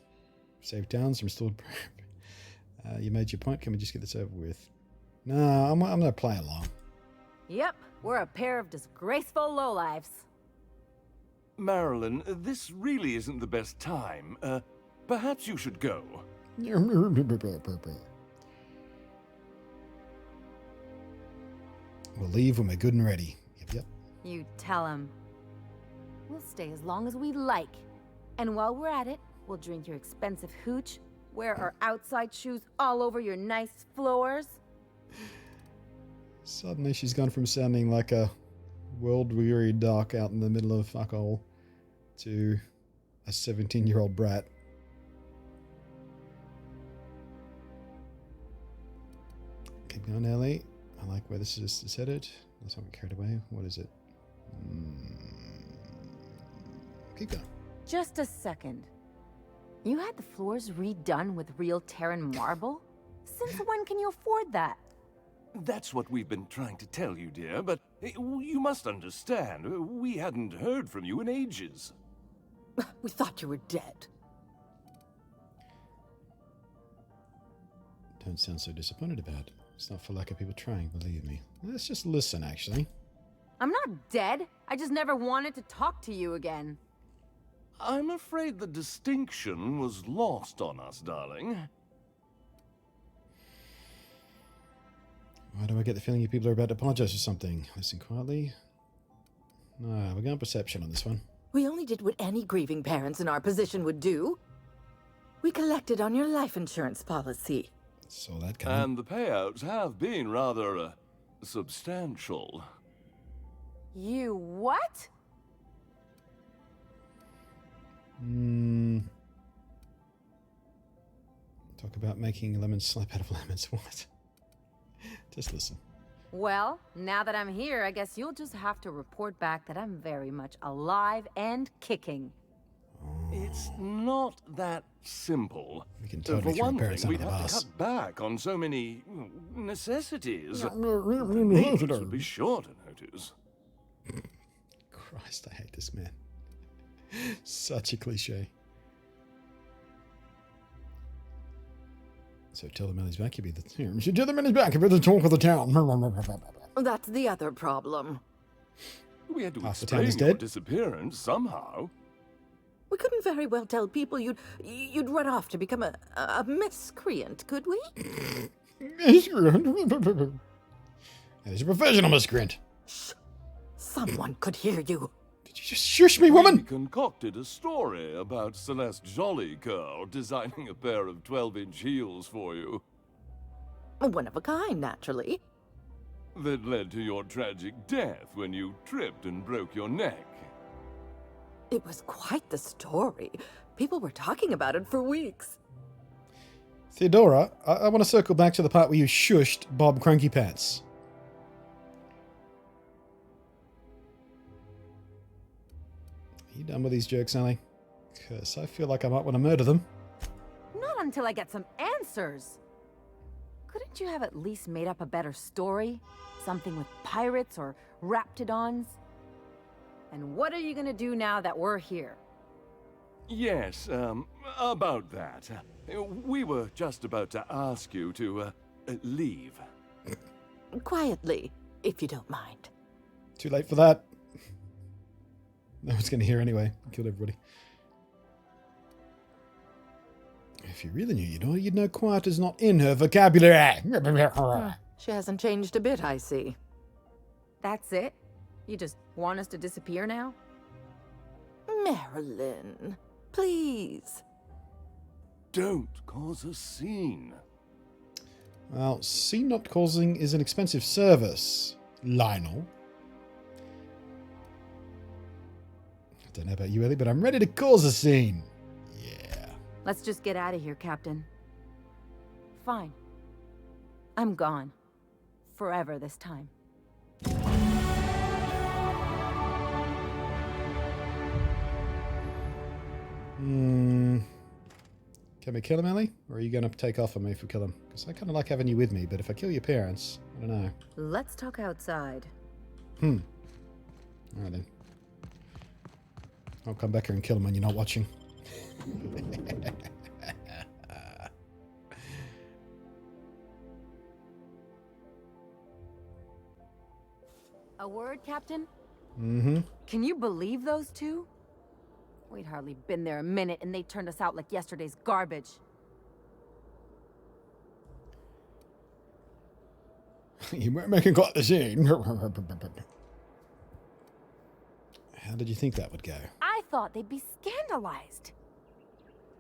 Saved towns, restored... you made your point, can we just get this over with? No, I'm going to play along. Yep, we're a pair of disgraceful lowlifes. Marilyn, this really isn't the best time. Perhaps you should go. We'll leave when we're good and ready. Yep. You tell him. We'll stay as long as we like. And while we're at it, we'll drink your expensive hooch, wear our outside shoes all over your nice floors. Suddenly she's gone from sounding like a world-weary doc out in the middle of fuck all to a 17-year-old brat. Keep going, Ellie. I like where this is headed. Let's not get carried away. What is it? Keep going. Just a second. You had the floors redone with real Terran marble? Since when can you afford that? That's what we've been trying to tell you, dear, but you must understand, we hadn't heard from you in ages. We thought you were dead. Don't sound so disappointed about it. It's not for lack of people trying, believe me. Let's just listen, actually. I'm not dead. I just never wanted to talk to you again. I'm afraid the distinction was lost on us, darling. Why do I get the feeling you people are about to apologize for something? Listen quietly. No, we're going perception on this one. We only did what any grieving parents in our position would do. We collected on your life insurance policy. Saw that coming. And the payouts have been rather, substantial. You what? Talk about making lemons slap out of lemons. What? Just listen. Well, now that I'm here, I guess you'll just have to report back that I'm very much alive and kicking. It's not that simple. We can totally For one throw parents thing, under we'd the have to bus. cut back on so many necessities. The neighbors would be sure to notice. Christ, I hate this man. Such a cliche. So tell the man he's back, he'll be the you should tell the man he's back, he'll be the talk of the town. That's the other problem. We had to Half the town explain is your dead. disappearance somehow. We couldn't very well tell people you'd run off to become a miscreant, could we? Miscreant. He's a professional miscreant. Shh. Someone could hear you. Did you just shush me, woman? We concocted a story about Celeste Jollycurl designing a pair of 12-inch heels for you. One of a kind, naturally. That led to your tragic death when you tripped and broke your neck. It was quite the story. People were talking about it for weeks. Theodora, I want to circle back to the part where you shushed Bob Crankypants. Are you done with these jokes, Ellie? Because I feel like I might want to murder them. Not until I get some answers. Couldn't you have at least made up a better story? Something with pirates or raptidons? And what are you gonna do now that we're here? Yes, about that. We were just about to ask you to, leave. Quietly, if you don't mind. Too late for that. No one's going to hear anyway. Killed everybody. If you really knew you'd know quiet is not in her vocabulary. She hasn't changed a bit, I see. That's it? You just want us to disappear now? Marilyn, please. Don't cause a scene. Well, scene not causing is an expensive service, Lionel. I don't know about you, Ellie, but I'm ready to cause a scene. Yeah. Let's just get out of here, Captain. Fine. I'm gone. Forever this time. Can we kill him, Ellie? Or are you going to take off on me if we kill him? Because I kind of like having you with me, but if I kill your parents, I don't know. Let's talk outside. Alright then. I'll come back here and kill him when you're not watching. A word, Captain? Mm-hmm. Can you believe those two? We'd hardly been there a minute and they turned us out like yesterday's garbage. You weren't making quite the scene. How did you think that would go? I thought they'd be scandalized.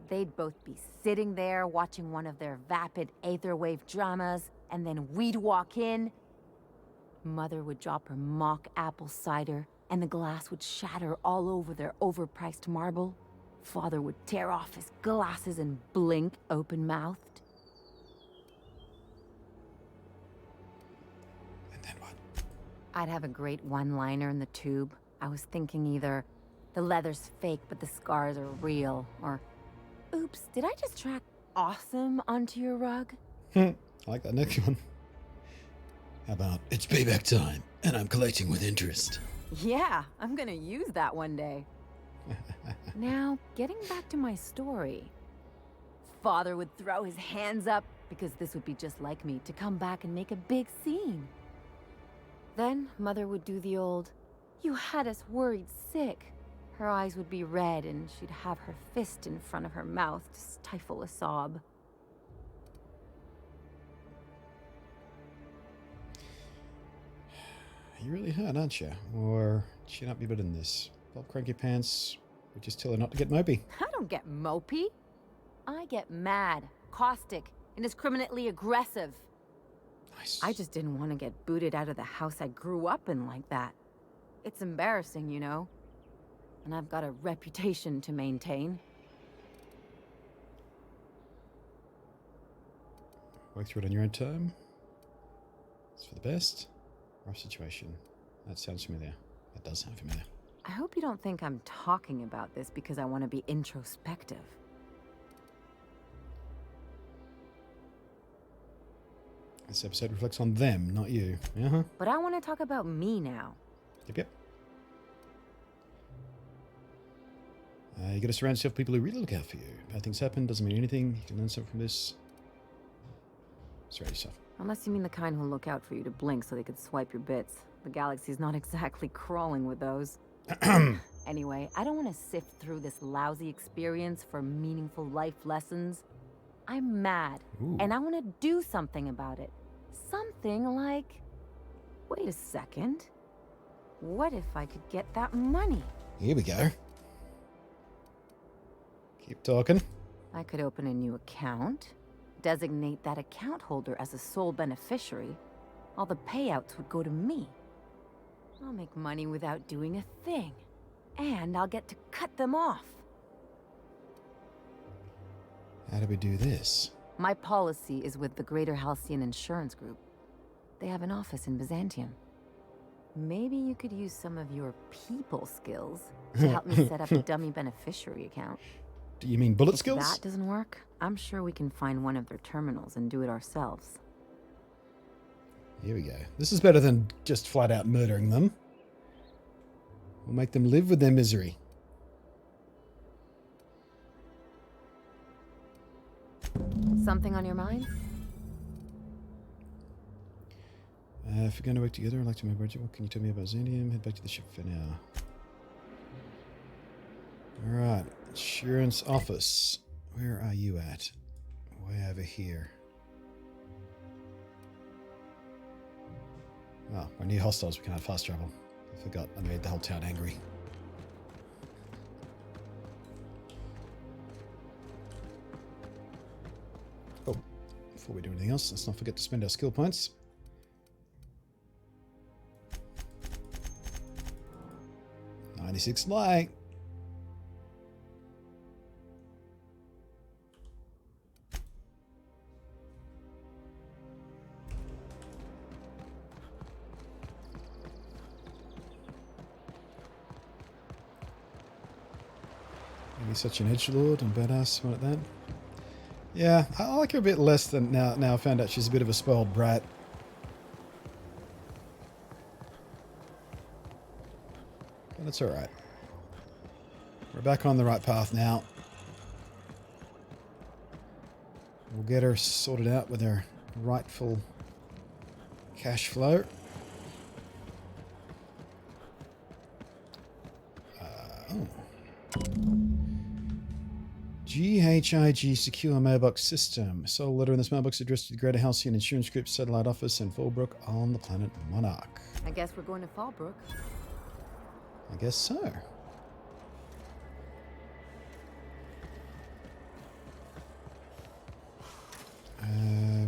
They'd both be sitting there watching one of their vapid aetherwave dramas, and then we'd walk in. Mother would drop her mock apple cider, and the glass would shatter all over their overpriced marble. Father would tear off his glasses and blink open-mouthed. And then what? I'd have a great one-liner in the tube. I was thinking either, the leather's fake but the scars are real, or, oops, did I just track awesome onto your rug? I like that next one. How about, it's payback time, and I'm collecting with interest. Yeah, I'm gonna use that one day. Now, getting back to my story. Father would throw his hands up, because this would be just like me, to come back and make a big scene. Then, Mother would do the old, "You had us worried sick." Her eyes would be red, and she'd have her fist in front of her mouth to stifle a sob. You're really hurt, aren't you? Or should you not be better than this? Bob Crankypants would just tell her not to get mopey. I don't get mopey. I get mad, caustic, indiscriminately aggressive. Nice. I just didn't want to get booted out of the house I grew up in like that. It's embarrassing, you know. And I've got a reputation to maintain. Work through it on your own time. It's for the best. Rough situation. That sounds familiar. That does sound familiar. I hope you don't think I'm talking about this because I want to be introspective. This episode reflects on them, not you. Uh-huh. But I want to talk about me now. Yep, yep. You got to surround yourself with people who really look out for you. Bad things happen, doesn't mean anything. You can learn something from this. Surround yourself. Unless you mean the kind who'll look out for you to blink so they could swipe your bits. The galaxy's not exactly crawling with those. Anyway, I don't want to sift through this lousy experience for meaningful life lessons. I'm mad, and I want to do something about it. Something like... Wait a second. What if I could get that money? Here we go. Keep talking. I could open a new account, designate that account holder as a sole beneficiary. All the payouts would go to me. I'll make money without doing a thing. And I'll get to cut them off. How do we do this? My policy is with the Greater Halcyon Insurance Group. They have an office in Byzantium. Maybe you could use some of your people skills to help me set up a dummy beneficiary account. Do you mean bullet If skills? that doesn't work, I'm sure we can find one of their terminals and do it ourselves. Here we go. This is better than just flat out murdering them. We'll make them live with their misery. Something on your mind? If we're going to work together, I'd like to move budget. What can you tell me about Byzantium? Head back to the ship for now. Alright. Insurance office. Where are you at? Way over here. Oh, we're near hostiles. We can have fast travel. I forgot. I made the whole town angry. Oh, before we do anything else, let's not forget to spend our skill points. Light. Maybe such an edgelord and badass one at that. Yeah, I like her a bit less than now. Now I found out she's a bit of a spoiled brat. But it's alright. We're back on the right path now. We'll get her sorted out with her rightful cash flow. GHIG Secure Mailbox System. Sole letter in this mailbox addressed to the Greater Halcyon Insurance Group Satellite Office in Fallbrook on the planet Monarch. I guess we're going to Fallbrook. I guess so.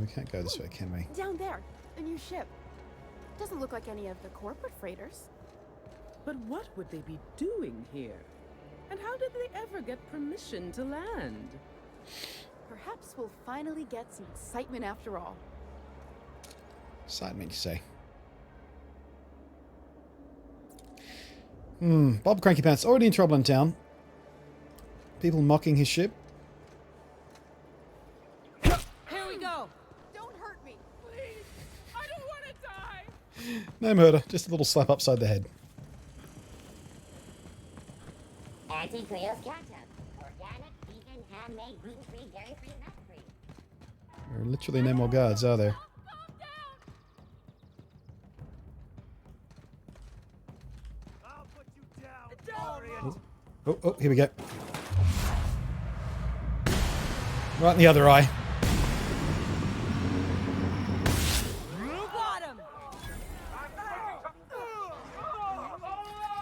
We can't go this way, can we? Down there, a new ship. Doesn't look like any of the corporate freighters. But what would they be doing here? And how did they ever get permission to land? Perhaps we'll finally get some excitement after all. Excitement, you say? Bob Crankypants already in trouble in town. People mocking his ship. Here we go. Don't hurt me, please. I don't want to die. No murder, just a little slap upside the head. Anti-Creo's ketchup. Organic, vegan, handmade, gluten-free, dairy-free, nut-free. There are literally no more guards, are there? I'll put you down. Oh, here we go. Right in the other eye.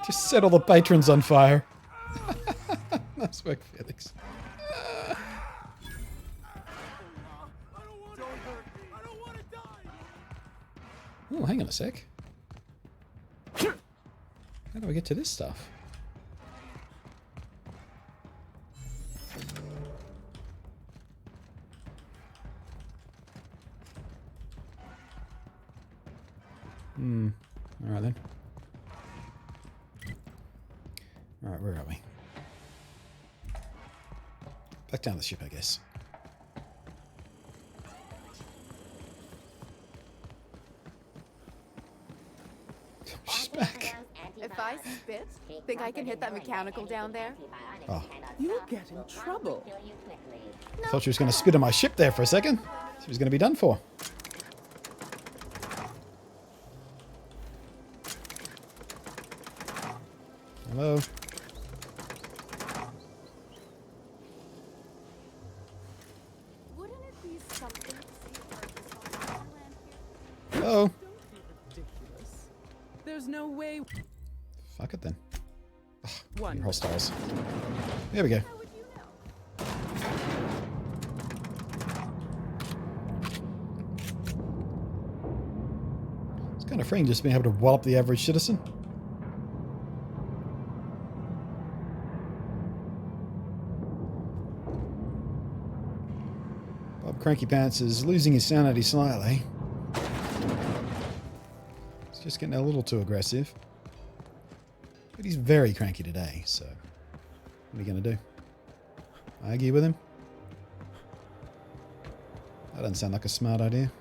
Just set all the patrons on fire. Nice work, Felix. Oh, hang on a sec. How do I get to this stuff? Alright then. Alright, where are we? Back down the ship, I guess. She's back. If If I spit, think I can hit that mechanical down there? Oh, You'll get in trouble. I thought she was going to spit on my ship there for a second. She was going to be done for. Hello. Wouldn't it be something to see a purpose on land here? Hello. Don't be ridiculous. There's no way. Fuck it then. Ugh, One. you're hostiles. There we go. How would you know? It's kind of freeing just being able to wallop the average citizen. Bob Crankypants is losing his sanity slightly. He's just getting a little too aggressive. But he's very cranky today, so what are you going to do? Argue with him? That doesn't sound like a smart idea.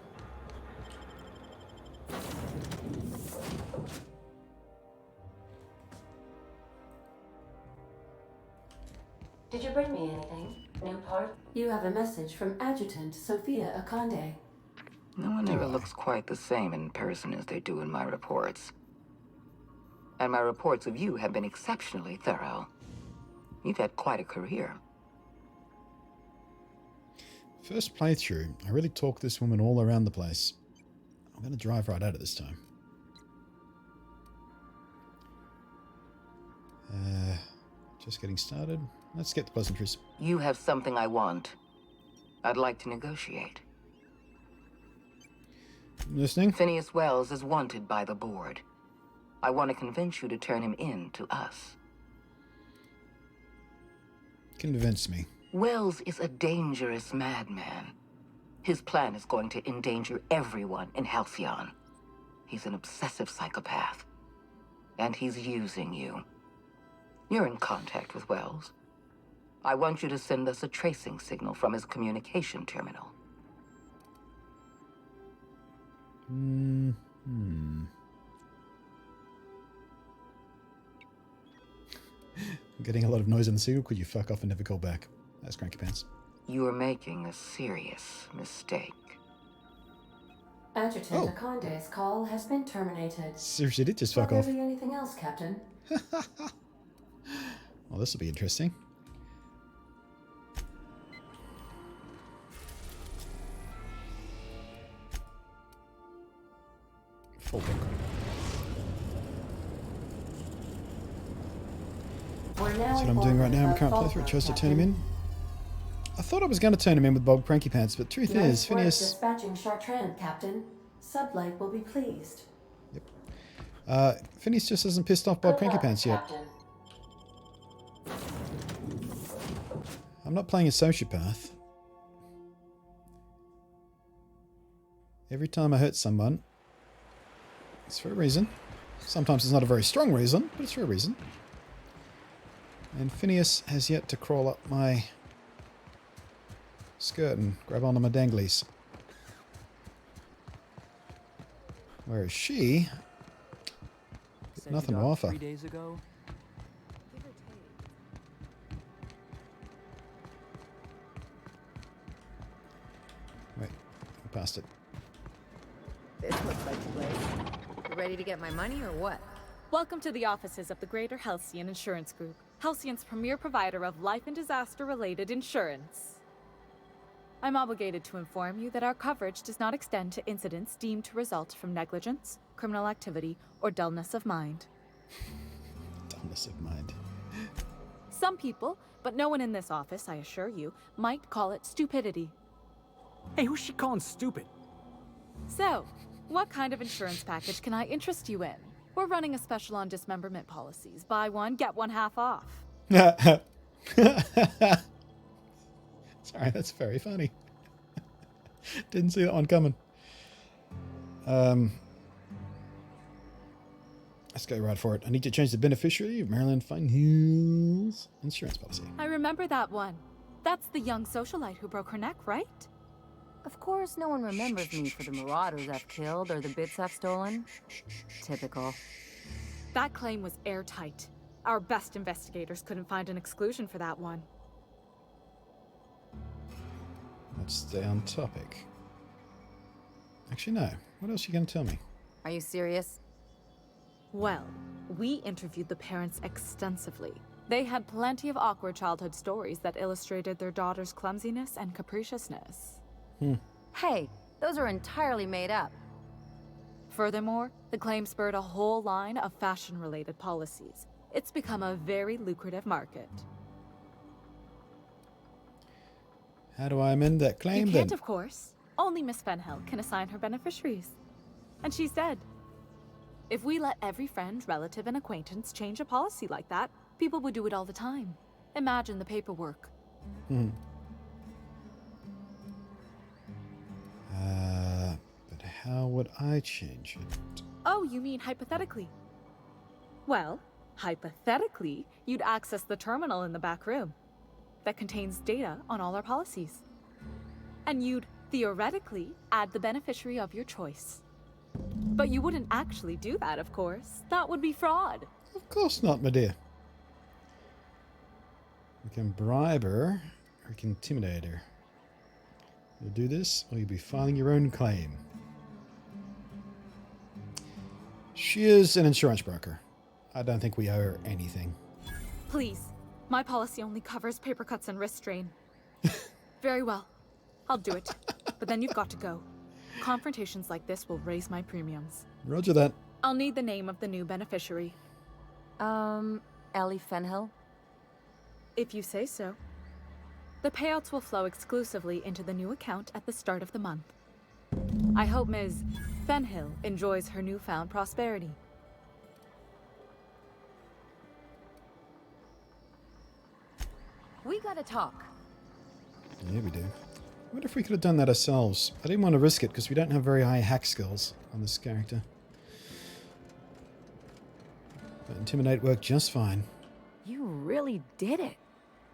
Did you bring me anything? New part? You have a message from Adjutant Sophia Akande. No one ever looks quite the same in person as they do in my reports. And my reports of you have been exceptionally thorough. You've had quite a career. First playthrough, I really talked this woman all around the place. I'm going to drive right at it this time. Just getting started. Let's get the pleasantries. You have something I want. I'd like to negotiate. Listening? Phineas Wells is wanted by the board. I want to convince you to turn him in to us. Convince me. Wells is a dangerous madman. His plan is going to endanger everyone in Halcyon. He's an obsessive psychopath. And he's using you. You're in contact with Wells. I want you to send us a tracing signal from his communication terminal. I'm getting a lot of noise in the signal. Could you fuck off and never call back? That's Crankypants. You are making a serious mistake. Adjutant Akande's call has been terminated. Seriously, did just fuck Will off. there be anything else, Captain? Well, this will be interesting. Full book. That's what I'm doing right now. I'm currently playthrough. It chose to turn him in. I thought I was going to turn him in with Bob Crankypants, but truth is, Phineas. Dispatching Chartrand, Captain. Sublight will be pleased. Phineas just hasn't pissed off Bob Crankypants yet. Captain. I'm not playing a sociopath. Every time I hurt someone, it's for a reason. Sometimes it's not a very strong reason, but it's for a reason. And Phineas has yet to crawl up my skirt and grab onto my danglies. Whereas she, nothing to offer. 3 days ago. Wait, I passed it. This looks like the place. You ready to get my money or what? Welcome to the offices of the Greater Halcyon Insurance Group, Halcyon's premier provider of life and disaster-related insurance. I'm obligated to inform you that our coverage does not extend to incidents deemed to result from negligence, criminal activity, or dullness of mind. Dullness of mind. Some people, but no one in this office, I assure you, might call it stupidity. Hey, who's she calling stupid? So, what kind of insurance package can I interest you in? We're running a special on dismemberment policies. Buy one, get one half off. Sorry, that's very funny. Didn't see that one coming. Let's go right for it. I need to change the beneficiary of Maryland Fine Hills insurance policy. I remember that one. That's the young socialite who broke her neck, right? Of course, no one remembers me for the marauders I've killed or the bits I've stolen. Typical. That claim was airtight. Our best investigators couldn't find an exclusion for that one. Let's stay on topic. Actually, no. What else are you going to tell me? Are you serious? Well, we interviewed the parents extensively. They had plenty of awkward childhood stories that illustrated their daughter's clumsiness and capriciousness. Hey, those are entirely made up. Furthermore, the claim spurred a whole line of fashion-related policies. It's become a very lucrative market. How do I amend that claim, You then? can't, of course. Only Miss Fenhill can assign her beneficiaries. And she's dead. If we let every friend, relative, and acquaintance change a policy like that, people would do it all the time. Imagine the paperwork. But how would I change it? Oh, you mean hypothetically? Well, hypothetically, you'd access the terminal in the back room that contains data on all our policies. And you'd, theoretically, add the beneficiary of your choice. But you wouldn't actually do that, of course. That would be fraud. Of course not, my dear. We can bribe her, or we can intimidate her. You'll do this, or you'll be filing your own claim. She is an insurance broker. I don't think we owe her anything. Please, my policy only covers paper cuts and wrist strain. Very well. I'll do it. But then you've got to go. Confrontations like this will raise my premiums. Roger that. I'll need the name of the new beneficiary. Ellie Fenhill? If you say so. The payouts will flow exclusively into the new account at the start of the month. I hope Ms. Fenhill enjoys her newfound prosperity. We gotta talk. Yeah, we do. I wonder if we could have done that ourselves. I didn't want to risk it because we don't have very high hack skills on this character. But Intimidate worked just fine. You really did it.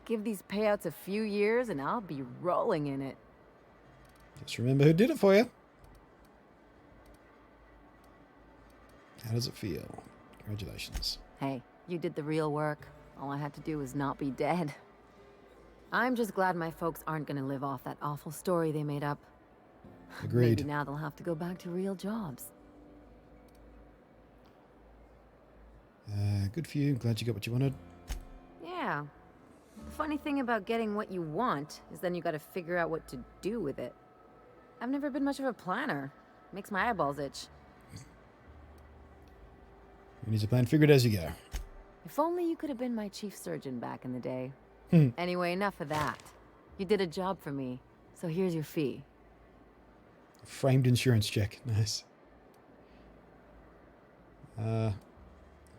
Give these payouts a few years and I'll be rolling in it. Just remember who did it for you. How does it feel? Congratulations. Hey, you did the real work. All I had to do was not be dead. I'm just glad my folks aren't gonna live off that awful story they made up. Agreed. Maybe now they'll have to go back to real jobs. Good for you. Glad you got what you wanted. Yeah. The funny thing about getting what you want is then you gotta figure out what to do with it. I've never been much of a planner. Makes my eyeballs itch. You need to plan, figure it as you go. If only you could have been my chief surgeon back in the day. Anyway, enough of that. You did a job for me, so here's your fee. Framed insurance check. Nice. Glad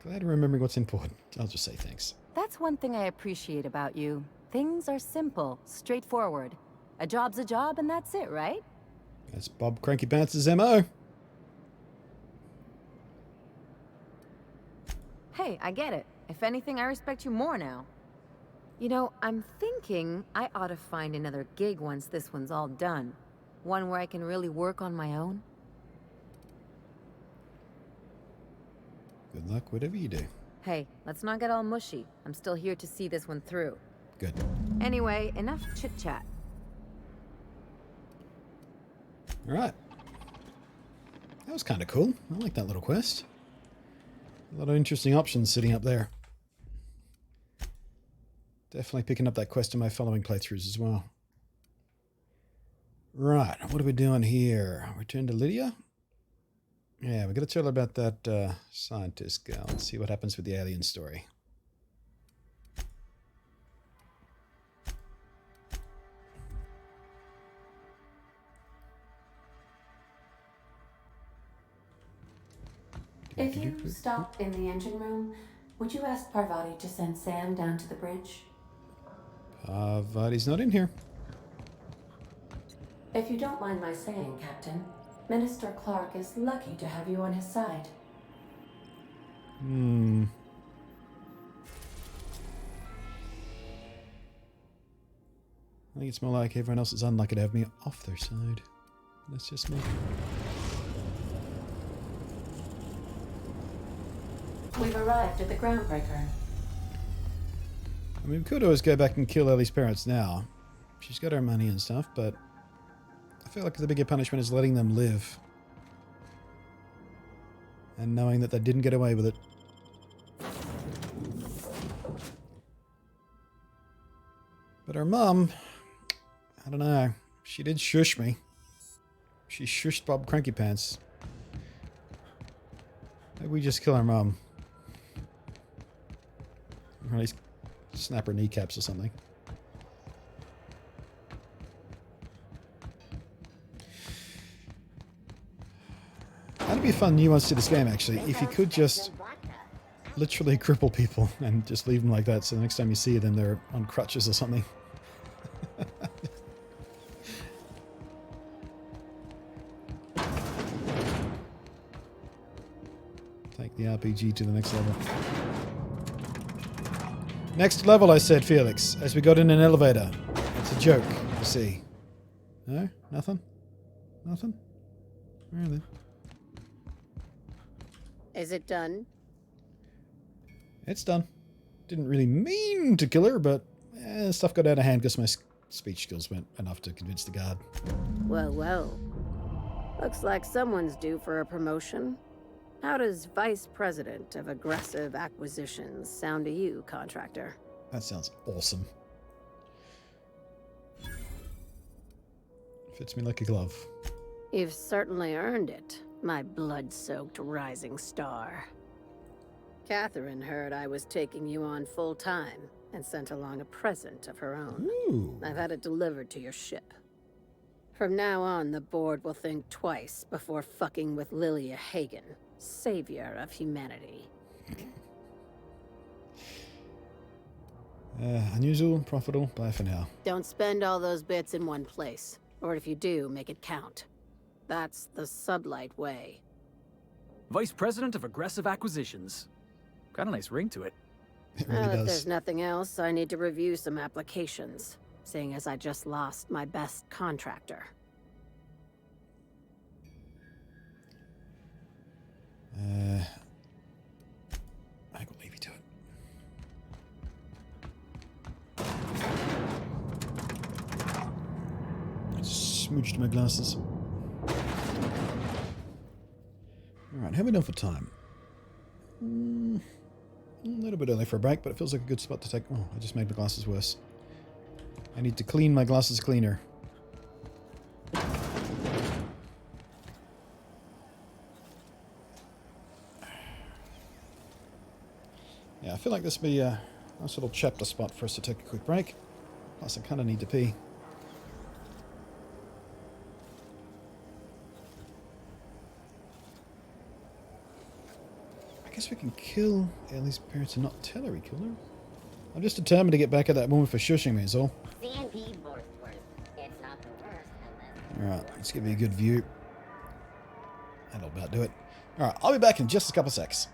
I'm remembering what's important. I'll just say thanks. That's one thing I appreciate about you. Things are simple, straightforward. A job's a job and that's it, right? That's Bob Crankypants' MO. Hey, I get it. If anything, I respect you more now. You know, I'm thinking I ought to find another gig once this one's all done. One where I can really work on my own. Good luck, whatever you do. Hey, let's not get all mushy. I'm still here to see this one through. Good. Anyway, enough chit-chat. Alright. That was kind of cool. I like that little quest. A lot of interesting options sitting up there. Definitely picking up that quest in my following playthroughs as well. Right, what are we doing here? Return to Lydia? Yeah, we're going to tell her about that scientist gal and see what happens with the alien story. If you stopped in the engine room, would you ask Parvati to send Sam down to the bridge? Parvati's not in here. If you don't mind my saying, Captain, Minister Clark is lucky to have you on his side. I think it's more like everyone else is unlucky to have me off their side. That's just me. We've arrived at the groundbreaker. I mean, we could always go back and kill Ellie's parents now. She's got her money and stuff, but I feel like the bigger punishment is letting them live. And knowing that they didn't get away with it. But her mum, I don't know. She did shush me. She shushed Bob Crankypants. Maybe we just kill her mum. Or at least snap her kneecaps or something. That'd be a fun nuance to this game, actually. If you could just literally cripple people and just leave them like that, so the next time you see them, they're on crutches or something. Take the RPG to the next level. Next level, I said, Felix, as we got in an elevator. It's a joke, you see. No? Nothing? Nothing? Alright then. Is it done? It's done. Didn't really mean to kill her, but stuff got out of hand because my speech skills weren't enough to convince the guard. Well, well. Looks like someone's due for a promotion. How does Vice President of Aggressive Acquisitions sound to you, contractor? That sounds awesome. Fits me like a glove. You've certainly earned it, my blood-soaked rising star. Catherine heard I was taking you on full-time and sent along a present of her own. Ooh. I've had it delivered to your ship. From now on, the board will think twice before fucking with Lilia Hagen, savior of humanity. Unusual, profitable, bye for now. Don't spend all those bits in one place, or if you do, make it count. That's the sublight way. Vice President of Aggressive Acquisitions. Got a nice ring to it. It really Well, if does. there's nothing else, I need to review some applications, seeing as I just lost my best contractor. I will leave you to it. I smooched my glasses. Alright, how are we done for time? A little bit early for a break, but it feels like a good spot to take... Oh, I just made my glasses worse. I need to clean my glasses cleaner. Yeah, I feel like this would be a nice little chapter spot for us to take a quick break. Plus, I kind of need to pee. I guess we can kill Ellie's parents and not tell her we killed her. I'm just determined to get back at that woman for shushing me, is all. CNP worst. It's not the worst unless... Alright, let's give you a good view. That'll about do it. Alright, I'll be back in just a couple secs.